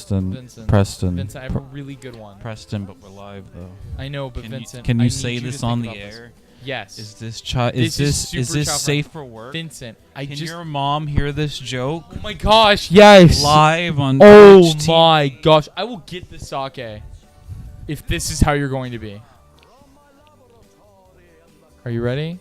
Preston. Vincent. Preston. Vincent, I have a really good one. Preston, but we're live though. I know, but Can Vincent, can I you need say you this to on think the about this. air? Yes. Is this This is is super this child safe friendly. for work? Vincent, Can your mom hear this joke Oh my gosh, yes. live on Oh Twitch TV? my gosh, I will get the sake if this is how you're going to be. Are you ready?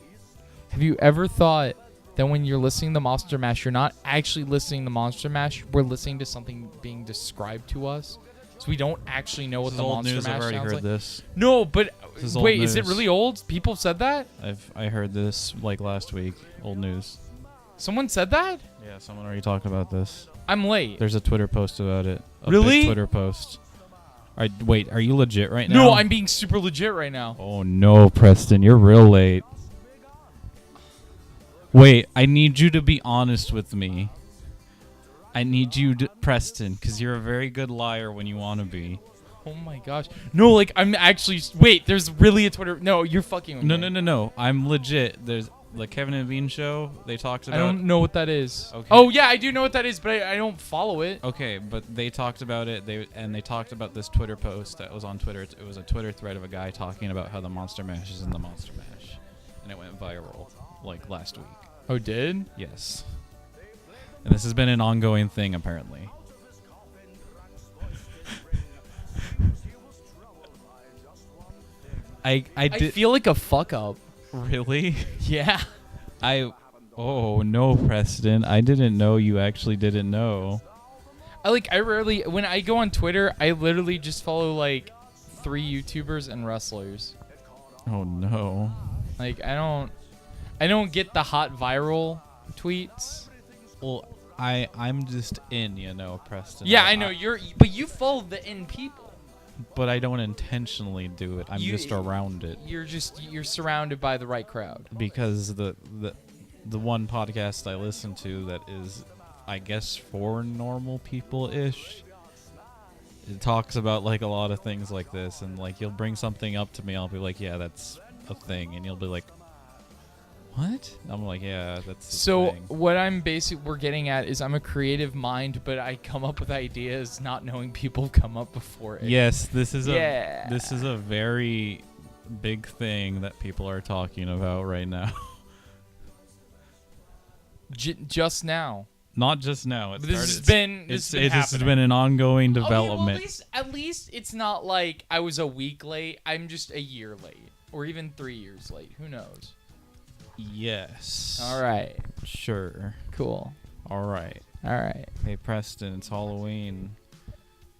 Have you ever thought that when you're listening to Monster Mash, you're not actually listening to Monster Mash, we're listening to something being described to us? So we don't actually know what This the is old Monster news. Mash I've already sounds heard like. this. No, but This is old wait, is it news. really old? People said that? I heard this like last week. Old news. Someone said that? Yeah, someone already talked about this. I'm late. There's a Twitter post about it. A Really? big Twitter post. Wait, are you legit right now? No, I'm being super legit right now. Oh no, Preston, you're real late. Wait, I need you to be honest with me. I need you to, Preston, because you're a very good liar when you want to be. Oh my gosh. No, like, I'm actually... Wait, there's really a Twitter... No, you're fucking with me. No. I'm legit. There's the Kevin and Bean show. They talked about... I don't know what that is. Okay. Oh, yeah, I do know what that is, but I don't follow it. Okay, but they talked about it. They talked about this Twitter post that was on Twitter. It was a Twitter thread of a guy talking about how the Monster Mash is in the Monster Mash, and it went viral like last week. Oh, did? Yes. And this has been an ongoing thing apparently. I I did feel like a fuck up. really. Yeah. Oh no, Preston! I didn't know you actually didn't know. I rarely... When I go on Twitter, I literally just follow, like, 3 YouTubers and wrestlers. Oh no. Like, I don't get the hot viral tweets. Well, I'm just in, Preston. Yeah, I know but you follow the in people. But I don't intentionally do it. I'm You- just around it You're surrounded by the right crowd. because the one podcast I listen to that is, I guess, for normal people ish. It talks about like a lot of things like this, and like you'll bring something up to me, I'll be like, yeah, that's a thing, and you'll be like, what? I'm like, yeah, that's a So thing. what we're getting at is I'm a creative mind, but I come up with ideas not knowing people have come up before it. Yes, this is Yeah. a very big thing that people are talking about right now. Just now. Not just now. It But this started, has been it's this has been been an ongoing happening. development. Okay, well, at least it's not like I was a week late. I'm just a year late, or even 3 years late. Who knows? Yes. All right. Sure. Cool. All right. All right. Hey, Preston, it's Halloween.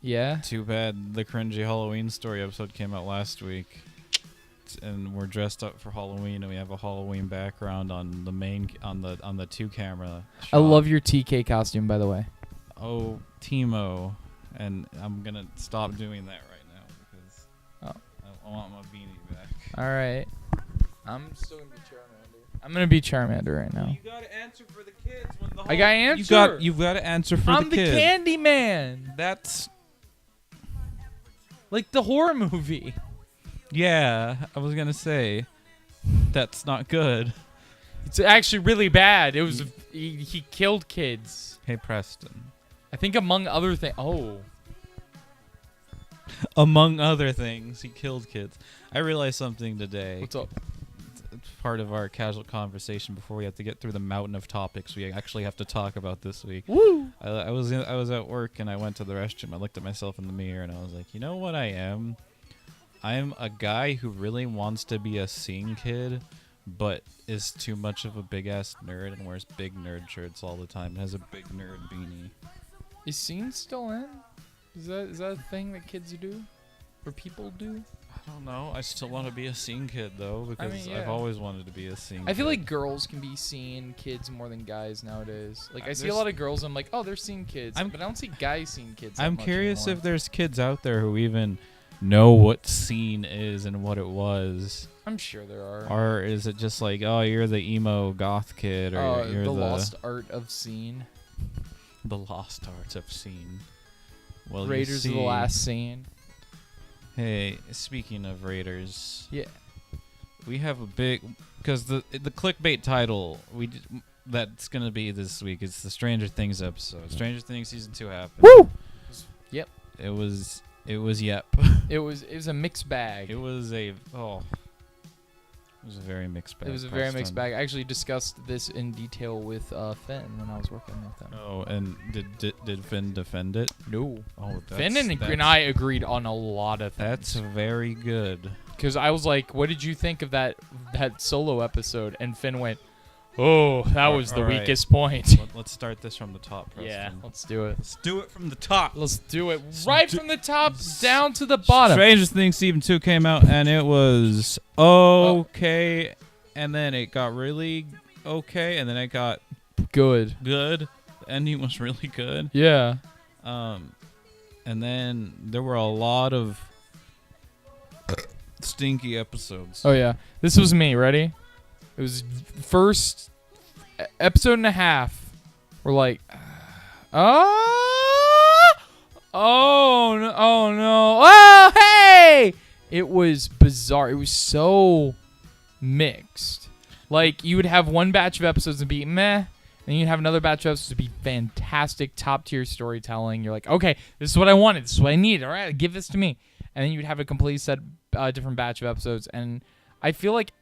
Yeah. Too bad the cringy Halloween story episode came out last week. And we're dressed up for Halloween, and we have a Halloween background on the main on the 2-camera shot. I love your TK costume, by the way. Oh, Timo, and I'm gonna stop doing that right now because I want my beanie back. All right. I'm still gonna be Charmander. I'm gonna be Charmander right now. You gotta answer for the kids when the I gotta answer. You've got to answer for I'm the the kids. Candy Man, That's like the horror movie. yeah. I was gonna say that's not good. It's actually really bad. It was he killed kids. Hey, Preston. I think among other things. Oh. Among other things, he killed kids. I realized something today. What's up? It's part of our casual conversation before we have to get through the mountain of topics we actually have to talk about this week. Woo! I was at work and I went to the restroom. I looked at myself in the mirror and I was like, you know what I am? I'm a guy who really wants to be a scene kid, but is too much of a big ass nerd and wears big nerd shirts all the time and has a big nerd beanie. Is Scene still in? Is that a thing that kids do? Or people do? I don't know. I still want to be a scene kid though because mean, I've yeah. always wanted to be a scene kid. I feel like girls can be scene kids more than guys nowadays. Like I see a There's- lot of girls, I'm like, oh, they're scene kids, I'm- but I don't see guys scene kids. that I'm much curious anymore. if there's kids out there who even know what scene is and what it was. I'm sure there are. Or is it just like, oh, you're the emo goth kid, or you're the lost art of scene. the lost arts of scene? Well, you Raiders of the see- Last Scene. Hey, speaking of Raiders, Yeah. we have a big because the clickbait title that's gonna be this week is the Stranger Things episode. Stranger Things season 2 happened. Woo! Yep. It was yep. It was a mixed bag. It was a very mixed bag. It was a very mixed bag. I actually discussed this in detail with Finn when I was working with him. Oh, and did Finn defend it? No. Oh, Finn and I agreed on a lot of things. That's very good. Because I was like, what did you think of that solo episode? And Finn went, oh, that was the weakest point. Let's start this from the top, Preston. Yeah, let's do it. Let's do it from the top. Let's do it right from the top down to the bottom. Stranger Things Season 2 came out, and it was okay, and then it got really okay, and then it got good. The ending was really good. Yeah. And then there were a lot of stinky episodes. Oh, yeah. This was me. Ready? It was first episode and a half. We're like, oh no, oh hey! It was bizarre. It was so mixed. Like you would have one batch of episodes and be meh, and you'd have another batch of episodes to be fantastic, top tier storytelling. You're like, okay, this is what I wanted. This is what I need. All right, give this to me. And then you'd have a complete set, different batch of episodes, and I feel like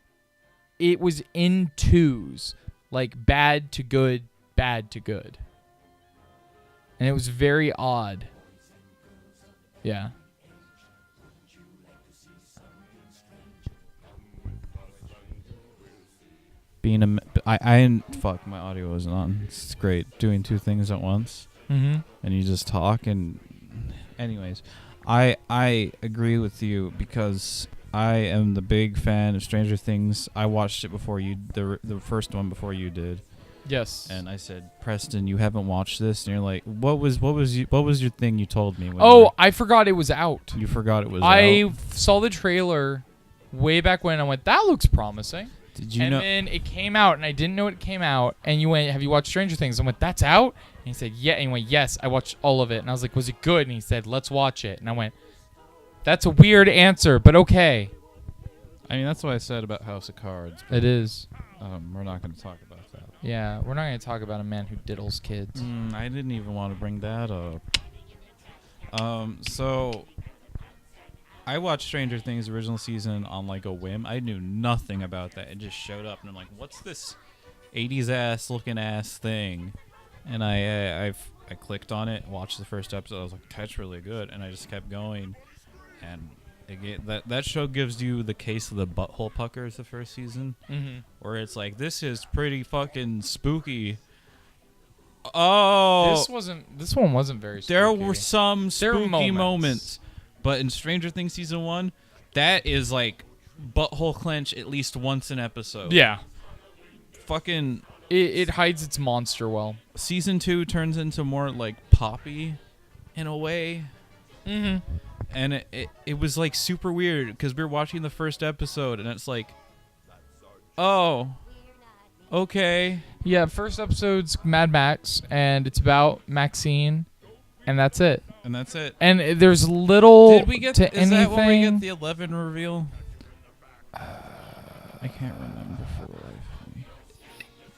it was in twos, like bad to good, bad to good. And it was very odd. Yeah. Fuck, my audio wasn't on. It's great doing two things at once. Mm-hmm. And you just talk and anyways, I agree with you because I am the big fan of Stranger Things. I watched it before you, the first one before you did. Yes. And I said, Preston, you haven't watched this, and you're like, what was your thing you told me? I forgot it was out. You forgot it was out. I saw the trailer way back when. I went, that looks promising. Did you know? And then it came out, and I didn't know it came out. And you went, have you watched Stranger Things? I went, that's out? And he said, yeah. And he went, yes, I watched all of it. And I was like, was it good? And he said, let's watch it. And I went, that's a weird answer, but okay. I mean, that's what I said about House of Cards. It is. We're not going to talk about that. Yeah, we're not going to talk about a man who diddles kids. I didn't even want to bring that up. So I watched Stranger Things original season on like a whim. I knew nothing about that. It just showed up, and I'm like, what's this 80s ass looking ass thing? And I clicked on it, watched the first episode. I was like, that's really good, and I just kept going. And that show gives you the case of the butthole puckers the first season, where it's like, this is pretty fucking spooky. Oh, This one wasn't very spooky. There were some spooky moments, but in Stranger Things season 1, that is like butthole clench at least once an episode. Yeah, fucking. It hides its monster well. Season 2 turns into more like Poppy, in a way. And it was like super weird because we were watching the first episode and it's like, oh, okay. Yeah, first episode's Mad Max and it's about Maxine, and that's it. And there's little Did we get to anything. That when we get the 11 reveal? I can't remember for the life of me.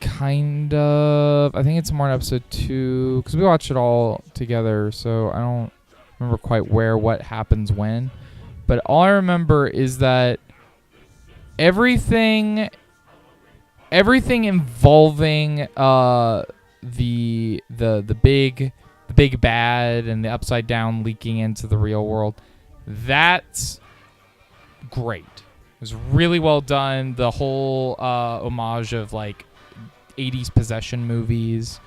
Kind of. I think it's more in episode 2 because we watched it all together, so I don't remember quite what happens when, but all I remember is that everything involving the big bad and the Upside Down leaking into the real world, that's great. It was really well done. The whole homage of like 80s possession movies.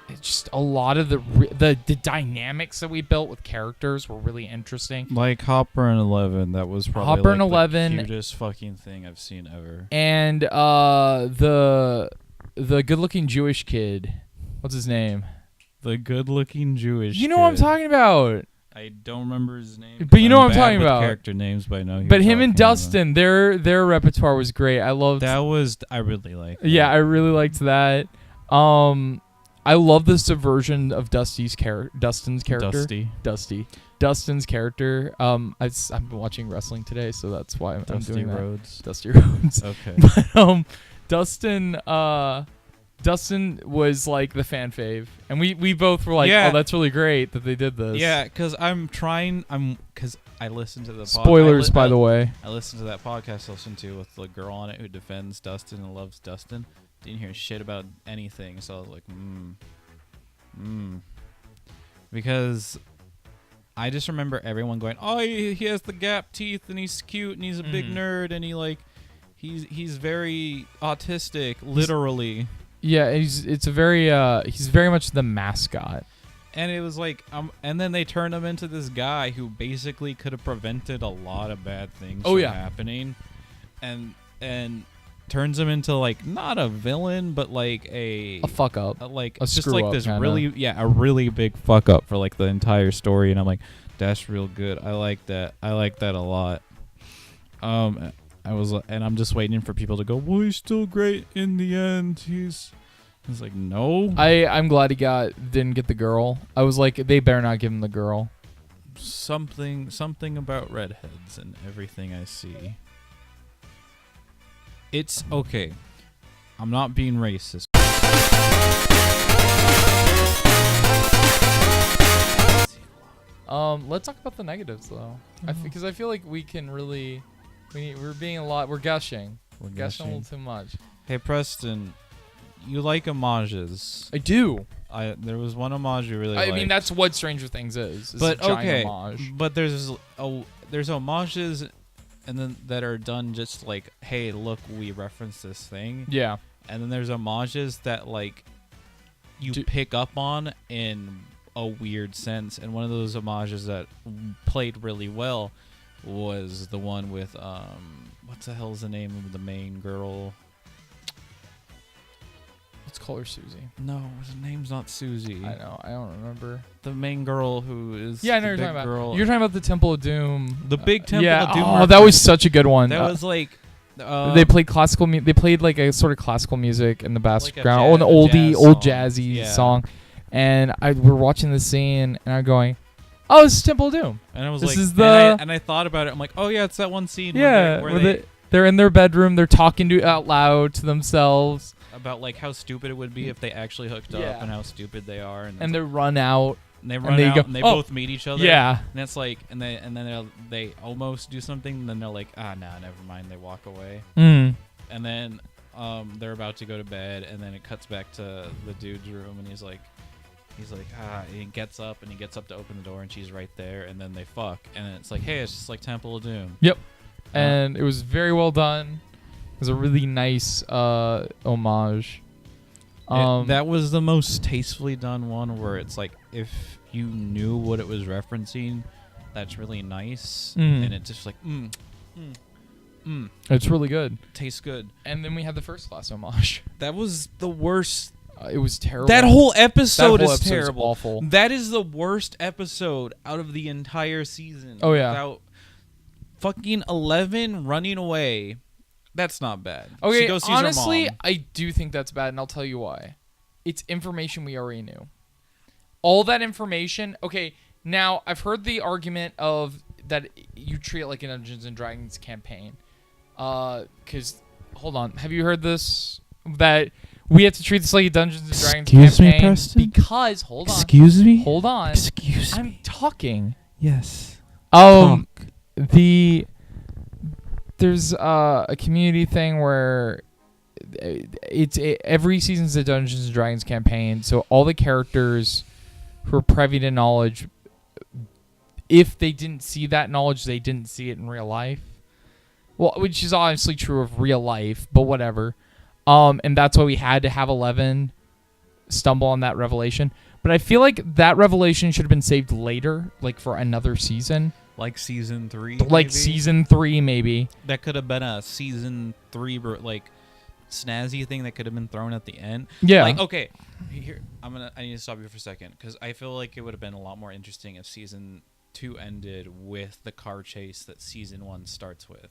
It's just a lot of the dynamics that we built with characters were really interesting. Like Hopper and 11, that was probably Hopper and like 11, the cutest fucking thing I've seen ever. And the good-looking Jewish kid, what's his name? The good-looking Jewish. You know what I'm talking about. I don't remember his name, but you know what I'm talking about. Character names, but I know. But him and Dustin, their repertoire was great. I loved that. I really liked. Yeah, I really liked that. I love the subversion of Dustin's character. Dustin's character. I've been watching wrestling today, so that's why I'm doing that. Rhodes. Dusty Rhodes. Okay. But Dustin Dustin was like the fan fave, and we both were like, Yeah. "Oh, that's really great that they did this." Yeah, because because I listened to the Spoilers, by the way. I listened to that podcast I listened to with the girl on it who defends Dustin and loves Dustin. Didn't hear shit about anything, so I was like, because I just remember everyone going, "Oh, he has the gap teeth and he's cute and he's a big nerd and he's very autistic, literally." Yeah, he's very much the mascot. And it was like, and then they turned him into this guy who basically could have prevented a lot of bad things from happening, and turns him into like not a villain, but like a fuck up, like a just like this kinda. a really big fuck up for like the entire story. And I'm like, that's real good. I like that a lot. And I'm just waiting for people to go, well, he's still great in the end. He's like, no. I'm glad he didn't get the girl. I was like, they better not give him the girl. Something about redheads and everything I see. It's okay. I'm not being racist. Let's talk about the negatives though. Because I feel like we can really, we're being we're gushing. We're gushing a little too much. Hey Preston, you like homages? I do. There was one homage you really liked. I mean, that's what Stranger Things is but a giant okay, homage. but there's homages, and then that are done just like, hey, look, we referenced this thing. Yeah. And then there's homages that like you pick up on in a weird sense, and one of those homages that played really well was the one with what the hell's the name of the main girl? Let's call her Susie. No, her name's not Susie. I know. I don't remember. The main girl who is Yeah, I know the you're talking big girl. about. You're talking about the Temple of Doom. The big Temple of Doom. Oh, that was such a good one. That was like they played classical. They played like a sort of classical music in the background. Like an old song. jazzy song. And we're watching the scene, and I'm going, "Oh, this is Temple of Doom." And I was this like, is the and I thought about it. I'm like, oh yeah, it's that one scene. Yeah, where they're in their bedroom. They're talking out loud to themselves about like how stupid it would be if they actually hooked up, and how stupid they are, and they run out. And they run out, and they both meet each other. Yeah, and it's like, and then they almost do something, and then they're like, nah, never mind. They walk away, and then they're about to go to bed, and then it cuts back to the dude's room, and he's like, he gets up to open the door, and she's right there, and then they fuck, and then it's like, hey, it's just like Temple of Doom. Yep, and it was very well done. It was a really nice homage. That was the most tastefully done one, where it's like, if you knew what it was referencing, that's really nice, and it's just like, it's really good. Tastes good. And then we had the First Class homage. That was the worst. It was terrible. That whole episode is episode's terrible. Awful. That is the worst episode out of the entire season. Oh yeah. Without fucking 11 running away. That's not bad. Okay, she goes sees honestly, her mom. I do think that's bad, and I'll tell you why. It's information we already knew. All that information. Okay, now I've heard the argument of that you treat it like a Dungeons and Dragons campaign. Because hold on, have you heard this? That we have to treat this like a Dungeons and Dragons campaign. Me, Preston? Because hold on. Excuse me. Hold on. Excuse me. I'm talking. Yes. Talk. There's a community thing where every season's a Dungeons and Dragons campaign, so all the characters who are privy to knowledge, if they didn't see that knowledge, they didn't see it in real life. Well, which is obviously true of real life, but whatever. And that's why we had to have 11 stumble on that revelation. But I feel like that revelation should have been saved later, like for another season. Like season 3. Like maybe? season 3, maybe. That could have been a season 3, like snazzy thing that could have been thrown at the end. Yeah. Like, okay, here I need to stop you for a second, because I feel like it would have been a lot more interesting if season 2 ended with the car chase that season 1 starts with,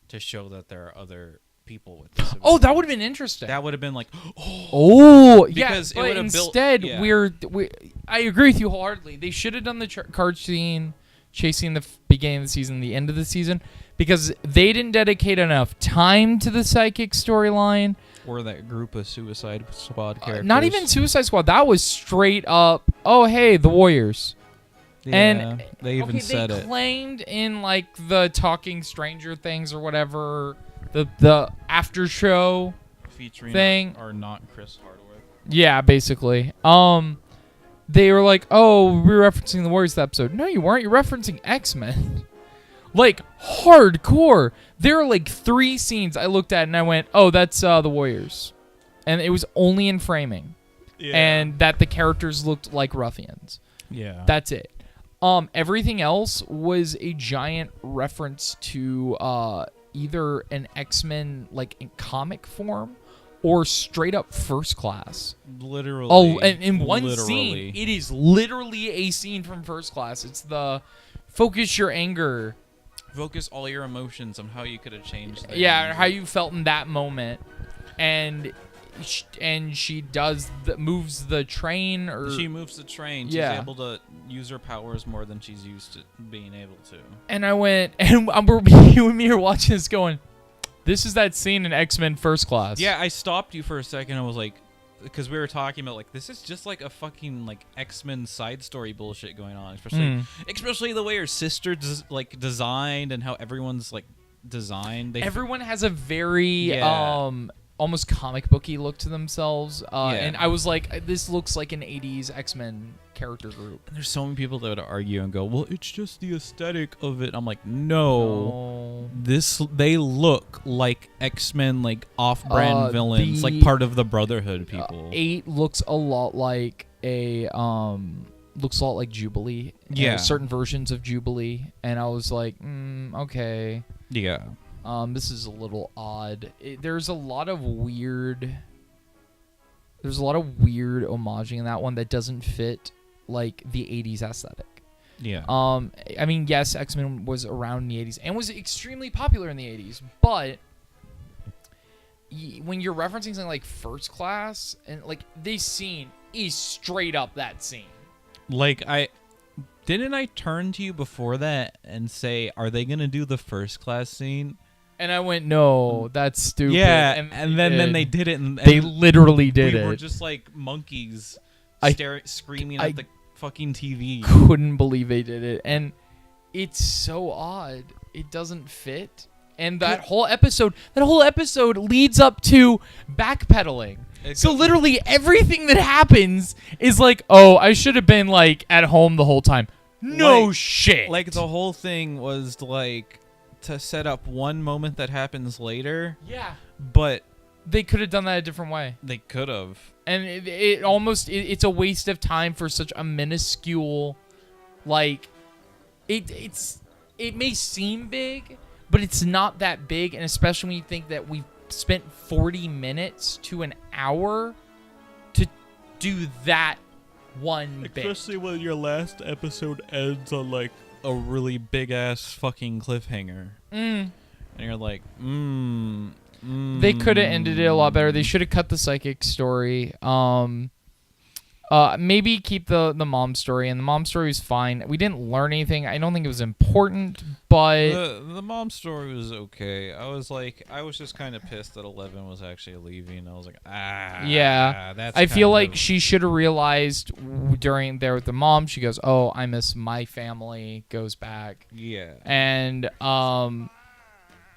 to show that there are other people with disabilities. Oh, that would have been interesting. That would have been like, because it would have instead built, I agree with you wholeheartedly. They should have done the card scene chasing the beginning of the season, the end of the season, because they didn't dedicate enough time to the psychic storyline. before that group of Suicide Squad characters. Not even Suicide Squad. That was straight up, oh, hey, the Warriors. Yeah, And they even said they it. claimed in like the Talking Stranger Things or whatever, the after show Featuring thing. or not Chris Hardwick. Yeah, basically. They were like, oh, we're referencing the Warriors episode. No, you weren't. You're referencing X-Men. Like, hardcore. There are like 3 scenes I looked at and I went, oh, that's the Warriors. And it was only in framing. Yeah. And that the characters looked like ruffians. Yeah. That's it. Everything else was a giant reference to either an X-Men like in comic form or straight up First Class. Literally. Oh, and in one literally. scene, it is literally a scene from First Class. It's the focus your anger. Focus all your emotions on how you could have changed things. Yeah, how you felt in that moment. And she moves the train, or She moves the train. She's Yeah. able to use her powers more than she's used to being able to. and I went, and you and me are watching this going, this is that scene in X-Men First Class. Yeah, I stopped you for a second. I was like, because we were talking about like this is just like a fucking like X-Men side story bullshit going on, especially the way her sister designed and how everyone's like designed. Everyone has a very Yeah. almost comic booky look to themselves, Yeah. and I was like, this looks like an 80s X-Men character group. And there's so many people that would argue and go, well, it's just the aesthetic of it. I'm like, no. They look like X-Men, like off-brand villains, like part of the Brotherhood people. 8 looks a lot like Jubilee. Yeah. Certain versions of Jubilee, and I was like, okay. Yeah. This is a little odd. There's a lot of weird homaging in that one that doesn't fit like the 80s aesthetic. Yeah. I mean, yes, X-Men was around in the 80s and was extremely popular in the 80s, but when you're referencing something like First Class, and like this scene is straight up that scene. Like didn't I turn to you before that and say, are they gonna do the First Class scene? And I went, no, that's stupid. Yeah, and then they did it, and they literally did we it. were just like monkeys screaming I at the fucking TV. Couldn't believe they did it, and it's so odd. It doesn't fit, and that whole episode leads up to backpedaling. So literally everything that happens is like, oh, I should have been like at home the whole time. No shit. Like the whole thing was like to set up one moment that happens later. Yeah. But they could have done that a different way. They could have. And it's a waste of time for such a minuscule, like, it may seem big, but it's not that big, and especially when you think that we've spent 40 minutes to an hour to do that one bit. Especially when your last episode ends on like a really big ass fucking cliffhanger. And you're like, They could have ended it a lot better. They should have cut the psychic story. Maybe keep the mom story, and the mom story was fine. We didn't learn anything. I don't think it was important, but the mom story was okay. I was just kind of pissed that 11 was actually leaving. I was like, yeah. That's I feel like she should have realized during there with the mom. She goes, "Oh, I miss my family." Goes back, yeah, and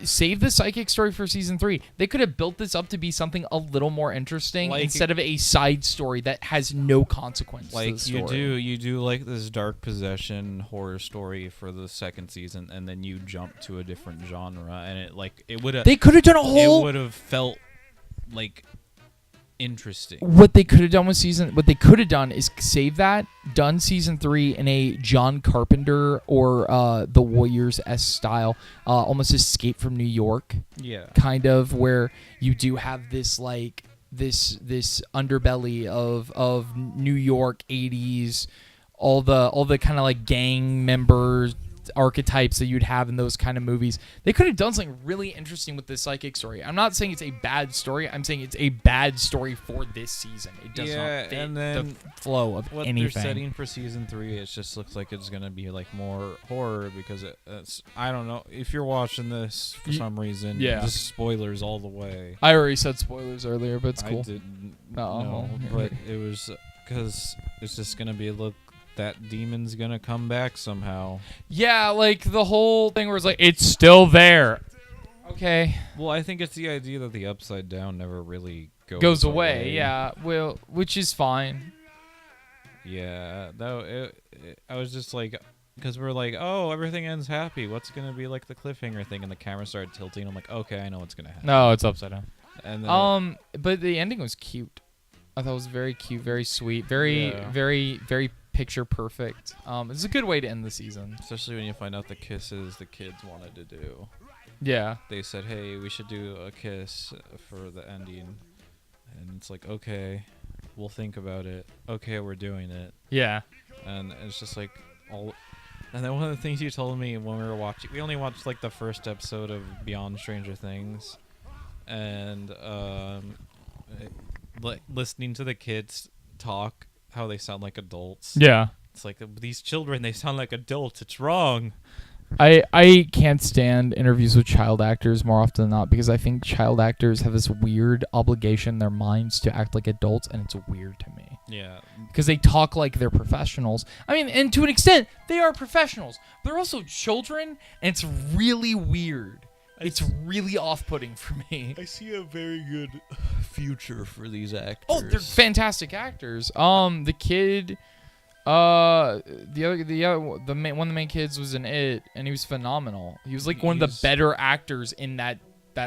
save the psychic story for season 3. They could have built this up to be something a little more interesting instead of a side story that has no consequence. Like to the story. you do like this dark possession horror story for the second season, and then you jump to a different genre, and it would have. They could have done a whole. It would have felt like interesting. What they could have done is save that, done season 3 in a John Carpenter or the Warriors-esque style, almost Escape from New York. Yeah. Kind of where you do have this like this underbelly of New York 80s, all the kind of like gang members archetypes that you'd have in those kind of movies. They could have done something really interesting with this psychic story. I'm not saying it's a bad story. I'm saying it's a bad story for this season. It does not fit and then the flow of what anything. they're setting for season 3, it just looks like it's gonna be like more horror because it's I don't know if you're watching this for some reason. Yeah. Just spoilers all the way. I already said spoilers earlier, but it's cool. I didn't Oh, know, but it was because it's just gonna be that demon's gonna come back somehow. Yeah, like the whole thing where it's like, it's still there. Okay. Well, I think it's the idea that the upside down never really Goes away, yeah. Well, which is fine. Yeah, I was just like, because we're like, oh, everything ends happy. What's gonna be like the cliffhanger thing? And the camera started tilting. I'm like, okay, I know what's gonna happen. No, it's upside down. And then But the ending was cute. I thought it was very cute, very sweet, very picture perfect. It's a good way to end the season. especially when you find out the kisses the kids wanted to do. Yeah. They said, hey, we should do a kiss for the ending. And it's like, okay, we'll think about it. Okay, we're doing it. Yeah. And it's just like all. And then one of the things you told me when we were watching, we only watched like the first episode of Beyond Stranger Things, and listening to the kids talk, how they sound like adults. Yeah. It's like these children, they sound like adults. It's wrong. I can't stand interviews with child actors more often than not because I think child actors have this weird obligation in their minds to act like adults, and it's weird to me. Yeah. Because they talk like they're professionals. I mean, and to an extent, they are professionals. But they're also children, and it's really weird. It's really off-putting for me. I see a very good future for these actors. Oh, they're fantastic actors. The kid, one of the main kids was in It, and he was phenomenal. He was like one of the better actors in that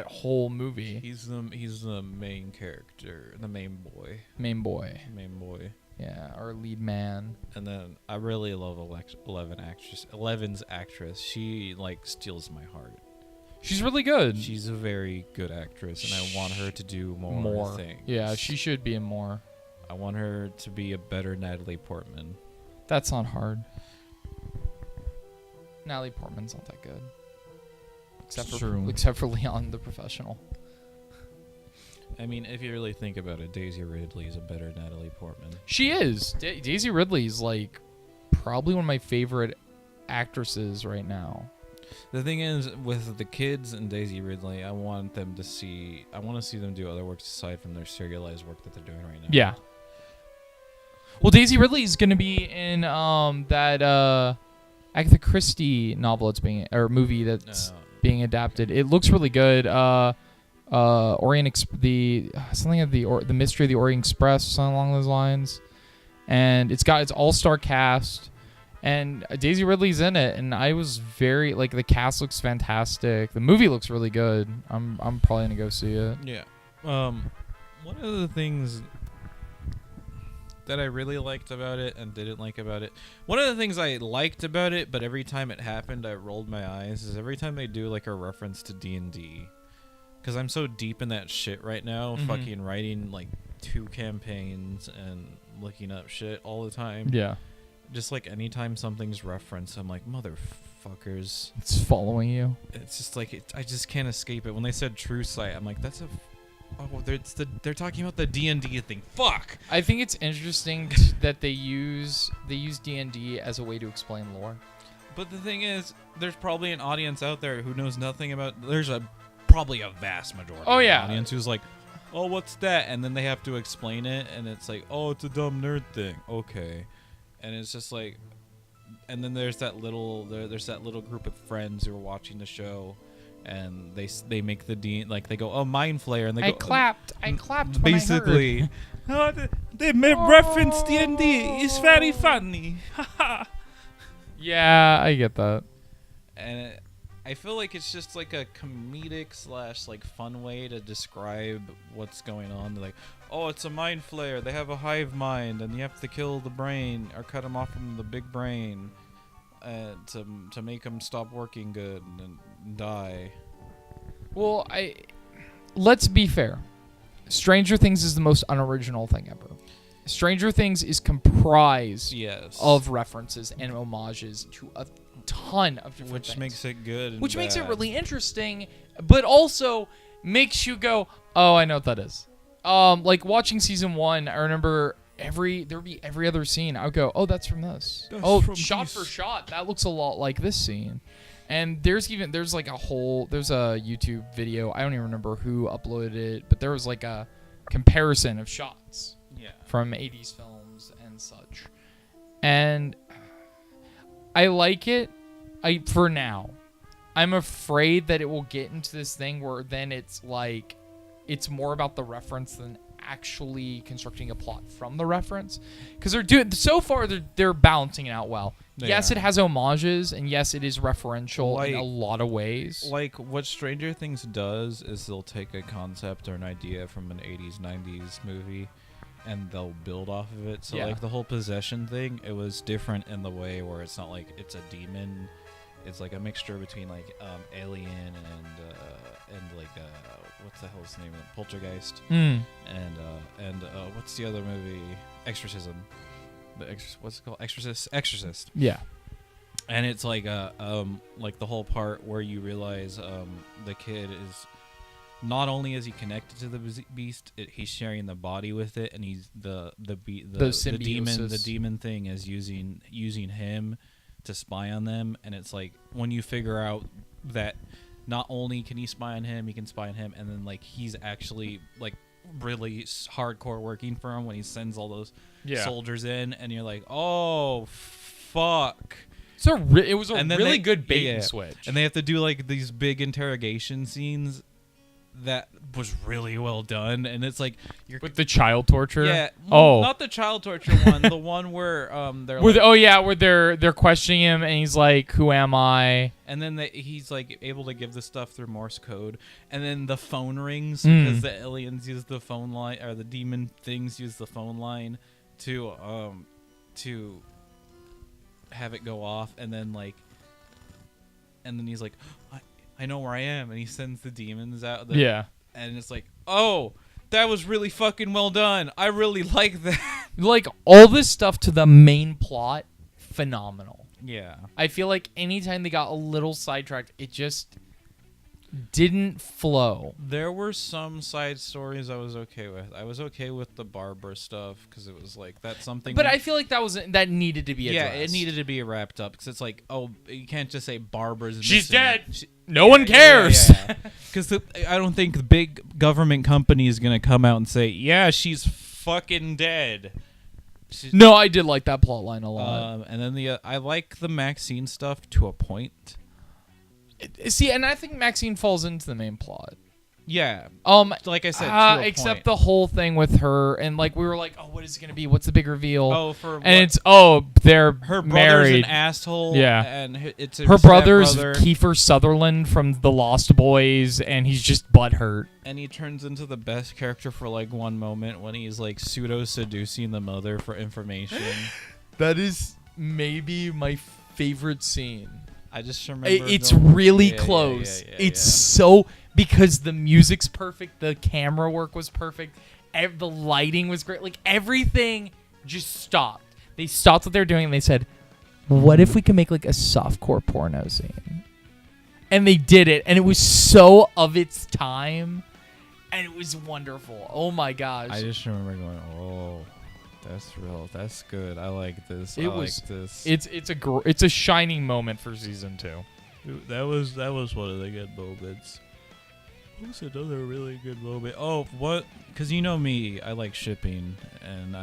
whole movie. He's the main character, the main boy. Main boy. Yeah, our lead man. And then I really love Eleven's actress. She like steals my heart. She's really good. She's a very good actress, and I want her to do more things. Yeah, she should be in more. I want her to be a better Natalie Portman. That's not hard. Natalie Portman's not that good. Except for Leon the Professional. I mean, if you really think about it, Daisy Ridley is a better Natalie Portman. She is. Daisy Ridley's like probably one of my favorite actresses right now. The thing is, with the kids and Daisy Ridley, I want to see them do other works aside from their serialized work that they're doing right now. Yeah. Well, Daisy Ridley is going to be in that Agatha Christie novel movie that's being adapted. It looks really good. The Mystery of the Orient Express, something along those lines, and it's all-star cast. And Daisy Ridley's in it, and I was very the cast looks fantastic. The movie looks really good. I'm probably gonna go see it. Yeah. One of the things that I really liked about it and didn't like about it. One of the things I liked about it, but every time it happened, I rolled my eyes. Is every time they do like a reference to D&D, because I'm so deep in that shit right now, fucking writing like 2 campaigns and looking up shit all the time. Yeah. Just like anytime something's referenced, I'm like, motherfuckers. It's following you. It's just like, I just can't escape it. When they said True Sight, I'm like, that's a... Oh, they're talking about the D&D thing. Fuck! I think it's interesting that they use D&D as a way to explain lore. But the thing is, there's probably an audience out there who knows nothing about... There's probably a vast majority of the audience who's like, oh, what's that? And then they have to explain it, and it's like, oh, it's a dumb nerd thing. Okay. And it's just like, and then there's that little group of friends who are watching the show, and they make they go, oh, Mind Flayer, and they I go, clapped basically. When I heard. They reference D&D. It's very funny. Yeah, I get that. And I feel like it's just like a comedic / like fun way to describe what's going on. They're like, oh, it's a mind flayer. They have a hive mind, and you have to kill the brain or cut them off from the big brain to make them stop working good and die. Well, let's be fair. Stranger Things is the most unoriginal thing ever. Stranger Things is comprised Yes. of references and homages to a ton of different which things. makes it good. And Which makes it bad. really interesting, but also makes you go, "Oh, I know what that is." Like watching season 1, I remember there would be every other scene. I would go, "Oh, that's from this." That's from shot this. for shot, that looks a lot like this scene. And there's a YouTube video. I don't even remember who uploaded it, but there was like a comparison of shots Yeah. from 80s films and such. And I like it. For now. I'm afraid that it will get into this thing where then it's like it's more about the reference than actually constructing a plot from the reference, because they're balancing it out well. Yes, it has homages, and yes, it is referential in a lot of ways. Like what Stranger Things does is they'll take a concept or an idea from an 80s 90s movie and they'll build off of it. So Yeah. like the whole possession thing, it was different in the way where it's not like it's a demon. It's like a mixture between like Alien and like what's the hell's name of it? Poltergeist and what's the other movie? Exorcism. What's it called? Exorcist. Yeah. And it's like like the whole part where you realize the kid is not only is he connected to the beast, he's sharing the body with it, and he's the symbiosis. demon thing is using him to spy on them. And it's like when you figure out that not only can he spy on him, he can spy on him, and then like he's actually like really hardcore working for him when he sends all those soldiers in, and you're like, oh fuck. So it was a And then really good bait and switch. And they have to do like these big interrogation scenes that was really well done, and it's like you're with the child torture. yeah. Oh. Not the child torture one, the one where they're Where like, where they're questioning him and he's like, "Who am I?" and then he's like able to give the stuff through Morse code, and then the phone rings Mm. because the aliens use the phone line, or the demon things use the phone line to have it go off, and then he's like, I know where I am, and he sends the demons out. And it's like, oh, that was really fucking well done. I really like that. Like all this stuff to the main plot, phenomenal. Yeah. I feel like anytime they got a little sidetracked, it just didn't flow. There were some side stories I was okay with. I was okay with the Barbara stuff because it was like that's something. But I feel like that needed to be addressed. yeah, it needed to be wrapped up because it's like, oh, you can't just say Barbara's She's missing. dead. No one cares. Because I don't think the big government company is gonna come out and say, yeah, she's fucking dead. No, I did like that plot line a lot. And then I like the Maxine stuff to a point. See, and I think Maxine falls into the main plot. Yeah. Like I said, to a except point. the whole thing with her, and like we were like, oh, what is it gonna be? What's the big reveal? Oh, for and it's they're her brother's married. an asshole. Yeah. And it's Her brother's stepbrother, Kiefer Sutherland from The Lost Boys, and he's just butthurt. and he turns into the best character for like one moment when he's like pseudo seducing the mother for information. That is maybe my favorite scene. I just remember It's going- really Yeah, close. yeah, It's so because the music's perfect, the camera work was perfect, the lighting was great. Like everything just stopped. They stopped what they're doing and they said, "What if we can make like a softcore porno scene?" And they did it, and it was so of its time, and it was wonderful. Oh my gosh! I just remember going, oh, that's real. That's good. I like this. It I was- like this. It's a shining moment for season 2. That was one of the good moments. What was another really good moment? Oh, what? Because you know me, I like shipping, and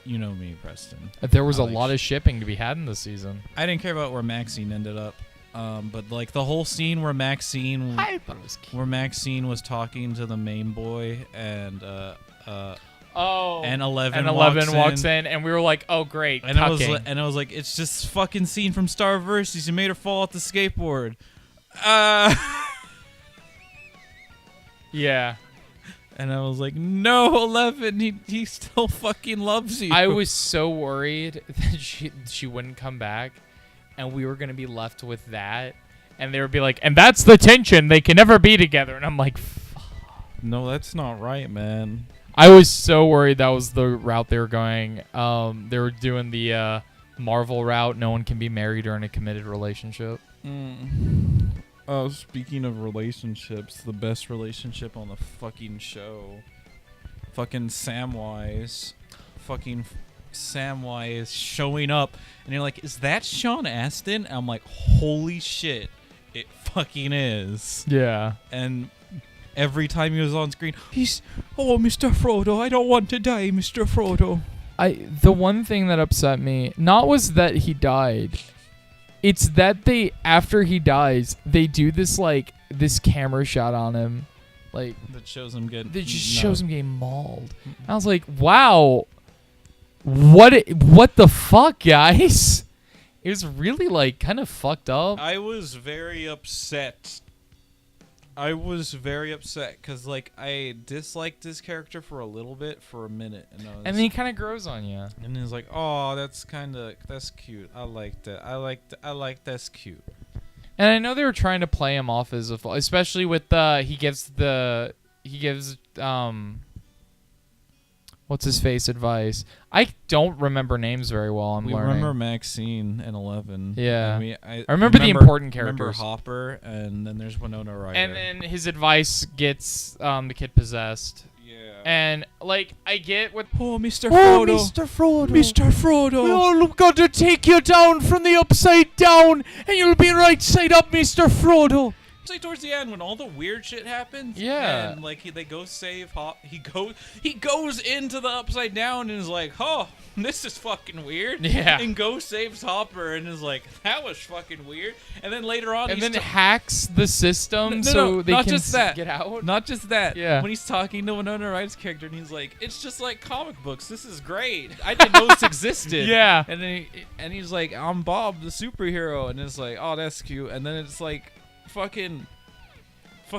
you know me, Preston. There was I a like lot of shipping to be had in this season. I didn't care about where Maxine ended up, but like the whole scene where Maxine, I thought it was cute. where Maxine was talking to the main boy, and Oh, and 11 walks in, and we were like, "Oh, great!" and I tucking. was like, it's just fucking scene from Star Versus. You made her fall off the skateboard. Yeah, And I was like, no, 11, he still fucking loves you. I was so worried that she wouldn't come back, and we were gonna be left with that, and they would be like, "And that's the tension. They can never be together." And I'm like, No, that's not right, man. I was so worried that was the route they were going. They were doing the Marvel route. No one can be married or in a committed relationship. Oh, speaking of relationships, the best relationship on the fucking show. Fucking Samwise. Fucking Samwise showing up. And you're like, is that Sean Astin? And I'm like, holy shit. It fucking is. Yeah. And every time he was on screen, he's, oh, Mr. Frodo, I don't want to die, Mr. Frodo. The one thing that upset me, not was that he died. It's that they, after he dies, they do this this camera shot on him, that shows him getting. That just shows him getting mauled. And I was like, wow, what the fuck, guys? It was really kind of fucked up. I was very upset. Because I disliked this character for a little bit, for a minute, and then he kind of grows on you. And he's like, oh, that's cute. I like that. I like that's cute. And I know they were trying to play him off as especially with he gives what's his face advice. I don't remember names very well. I'm learning. Remember Maxine and 11. Yeah. I remember the important characters. Remember Hopper, and then there's Winona Ryder. And then his advice gets the kid possessed. Yeah. And I get what. Oh, Mr. Frodo. Oh, Mr. Frodo. Mr. Frodo. We all got to take you down from the upside down, and you'll be right side up, Mr. Frodo. It's like towards the end when all the weird shit happens. Yeah. And they go save Hop. He goes into the upside down and is like, oh, this is fucking weird. Yeah. And saves Hopper and is like, that was fucking weird. And then later on, and then hacks the system so they not can just that. get out. Not just that. Yeah. When he's talking to Winona Ryder's character and he's like, it's just like comic books. This is great. I didn't know this existed. Yeah. And then he's like, I'm Bob the superhero, and it's like, oh, that's cute. And then it's like, fucking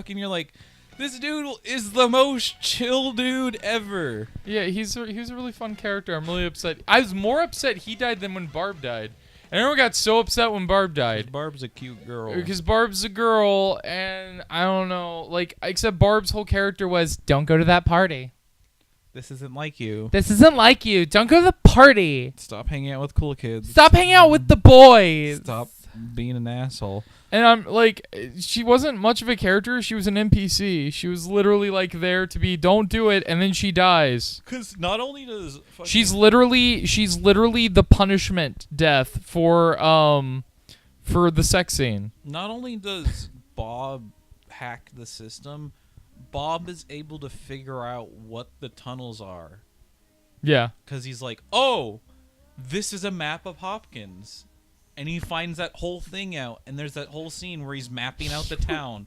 you're like, this dude is the most chill dude ever. Yeah, he was a really fun character. I'm really upset. I was more upset he died than when Barb died. And everyone got so upset when Barb died. Barb's a cute girl. Because Barb's a girl, and I don't know, except Barb's whole character was, don't go to that party. This isn't like you. This isn't like you. Don't go to the party. Stop hanging out with cool kids. Stop hanging out with the boys. Stop being an asshole. And I'm like, she wasn't much of a character. She was an NPC. She was literally there to be, don't do it, and then she dies. Because not only does she's literally the punishment death for the sex scene. Not only does Bob hack the system, Bob is able to figure out what the tunnels are. Yeah. Because he's like, oh, this is a map of Hopkins. And he finds that whole thing out, and there's that whole scene where he's mapping out the town.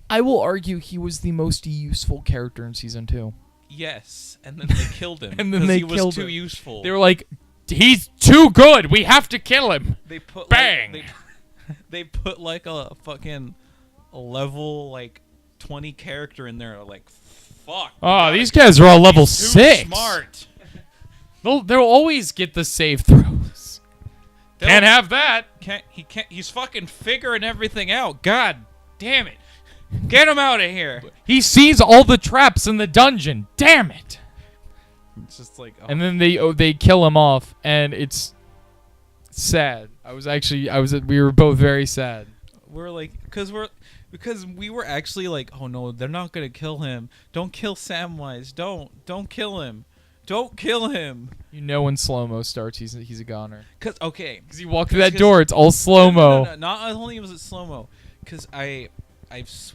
I will argue he was the most useful character in season 2. Yes, and then they killed him. And then they he was killed too him. useful. They were like, he's too good. We have to kill him. They put bang. They put a fucking level 20 character in there. Like, fuck. Oh, these guys are all level 6. Smart. They'll always get the save throws. Can't have that. He's fucking figuring everything out. God damn it. Get him out of here. He sees all the traps in the dungeon. Damn it. It's just like, oh. And then they kill him off, and it's sad. We were both very sad. We're like, because we were actually like, oh no, they're not gonna kill him. Don't kill Samwise. Don't kill him. Don't kill him. You know when slow-mo starts, he's a goner. Because he walked through that door, it's all slow-mo. No. Not only was it slow-mo, because I've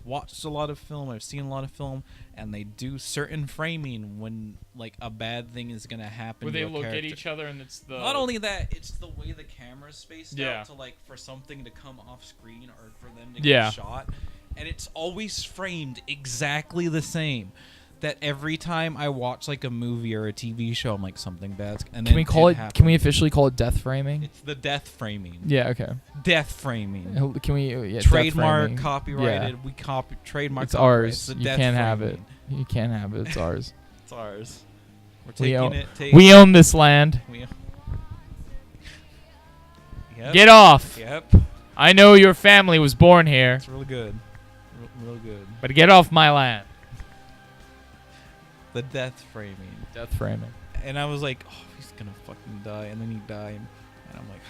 watched a lot of film, I've seen a lot of film, and they do certain framing when a bad thing is gonna happen. Where they to a look character. at each other and it's the. Not only that, it's the way the camera's spaced Yeah. out to for something to come off screen or for them to Yeah. get shot, and it's always framed exactly the same. That every time I watch a movie or a TV show, I'm like, something bad's. And Can we officially call it death framing? It's the death framing. Yeah. Okay. Death framing. Can we? Yeah, Trademark, death framing. copyrighted. Yeah. We trademark. It's copyright. ours. It's the You death can't have it. framing. You can't have it. It's ours. It's ours. We're We taking own, it. we own this land. Yep. Get off. Yep. I know your family was born here, It's really good. Real good. but get off my land. the death framing. Death framing. And I was like, oh, he's gonna fucking die, and then he died, and I'm like,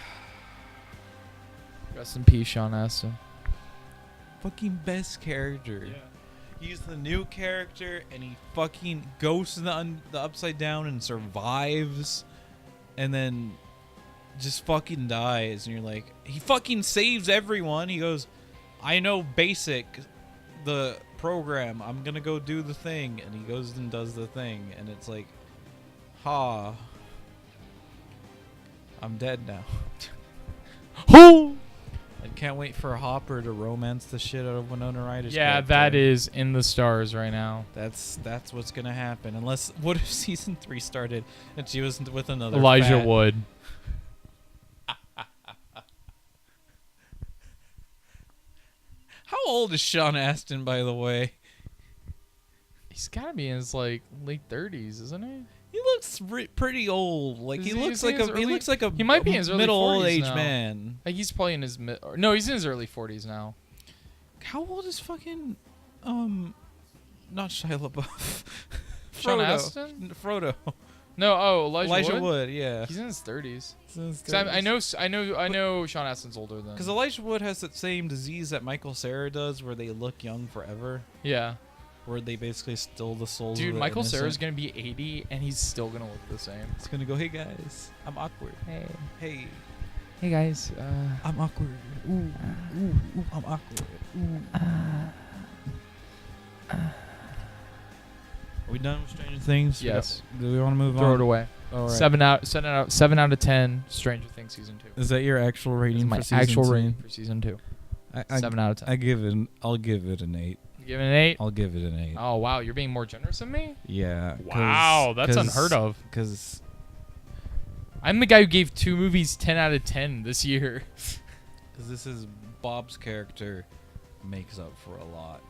Rest in peace, Sean Astin. fucking best character. He's the new character, and he fucking goes to the upside down and survives, and then just fucking dies. And you're like, he fucking saves everyone. He goes, I know basic, the program. I'm gonna go do the thing, and he goes and does the thing, and it's like, ha, I'm dead now. Who? I can't wait for Hopper to romance the shit out of Winona Ryder's Yeah, character. that is in the stars right now. That's what's gonna happen. Unless, what if season 3 started and she was with another Elijah fat- Wood. How old is Sean Astin, by the way? He's got to be in his like late 30s, isn't he? He looks pretty old. Like Is he he- looks is he like in his a he early- looks like a he might be in his early middle old 40s age now. man. Like he's probably in his no, he's in his early 40s now. How old is fucking not Shia LaBeouf? Sean Frodo. Astin? Frodo. No, Elijah Elijah Wood. yeah. He's in his 30s. 'Cause I know Sean Astin's older than. Because Elijah Wood has that same disease that Michael Cera does, where they look young forever. Yeah. Where they basically still the souls. Dude, of the Michael innocent. Cera's gonna be 80 and he's still gonna look the same. It's gonna go, hey guys, I'm awkward. Hey. Hey, guys. I'm awkward. Ooh, I'm awkward. Are we done with Stranger Things? Yes. Do we want to move Throw on? it away. All right. 7 out of 10. Stranger Things season 2. Is that your actual This rating is my for season actual 2? rating for season 2. 7 out of 10. I'll give it an 8. You give it an 8? I'll give it an 8. Oh wow, you're being more generous than me. Yeah. Wow, that's unheard of. Because I'm the guy who gave 2 movies 10 out of 10 this year. this is Bob's character makes up for a lot,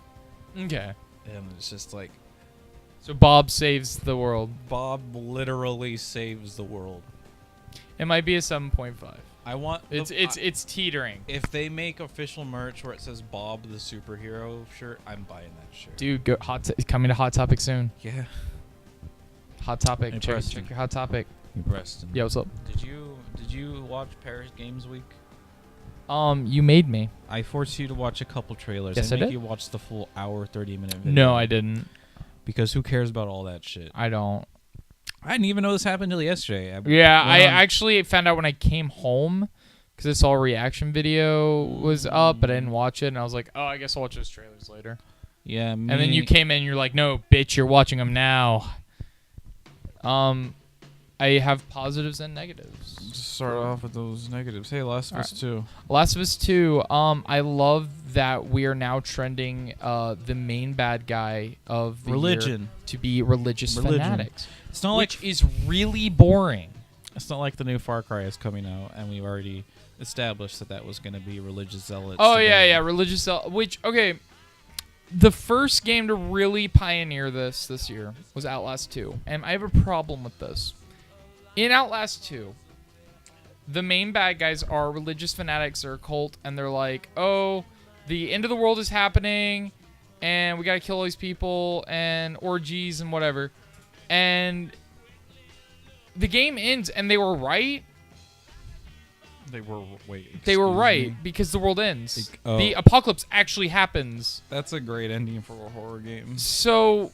Okay. and it's just like So Bob saves the world. Bob literally saves the world. It might be a 7.5. I want It's teetering. if they make official merch where it says Bob the superhero shirt, I'm buying that shirt. Dude, go coming to Hot Topic soon. Yeah. Hot Topic. Hey, Check Preston. your Hot Topic. Preston. Yeah, what's up? Did you watch Paris Games Week? You made me. I forced you to watch a couple trailers. Yes, I I make did. you watch the full hour 30-minute video. No, I didn't. Because who cares about all that shit? I don't. I didn't even know this happened until yesterday. Yeah, I went on- actually found out when I came home because I saw a reaction video was up, but I didn't watch it, and I was like, oh, I guess I'll watch those trailers later. Yeah, And then you came in, you're like, no, bitch, you're watching them now. I have positives and negatives. Just start off with those negatives. Hey, Last of Us 2. Last of Us 2, I love that we are now trending the main bad guy of the Religion. year to be religious fanatics, It's not which is really boring. It's not like the new Far Cry is coming out, and we've already established that was going to be religious zealots. Oh, today. yeah, religious which, okay, the first game to really pioneer this year was Outlast 2, and I have a problem with this. In Outlast 2, the main bad guys are religious fanatics or a cult, and they're like, oh, the end of the world is happening, and we gotta kill all these people, and orgies and whatever. And the game ends, and they were right. They were They were excuse right me? because the world ends. oh. The apocalypse actually happens. That's a great ending for a horror game. So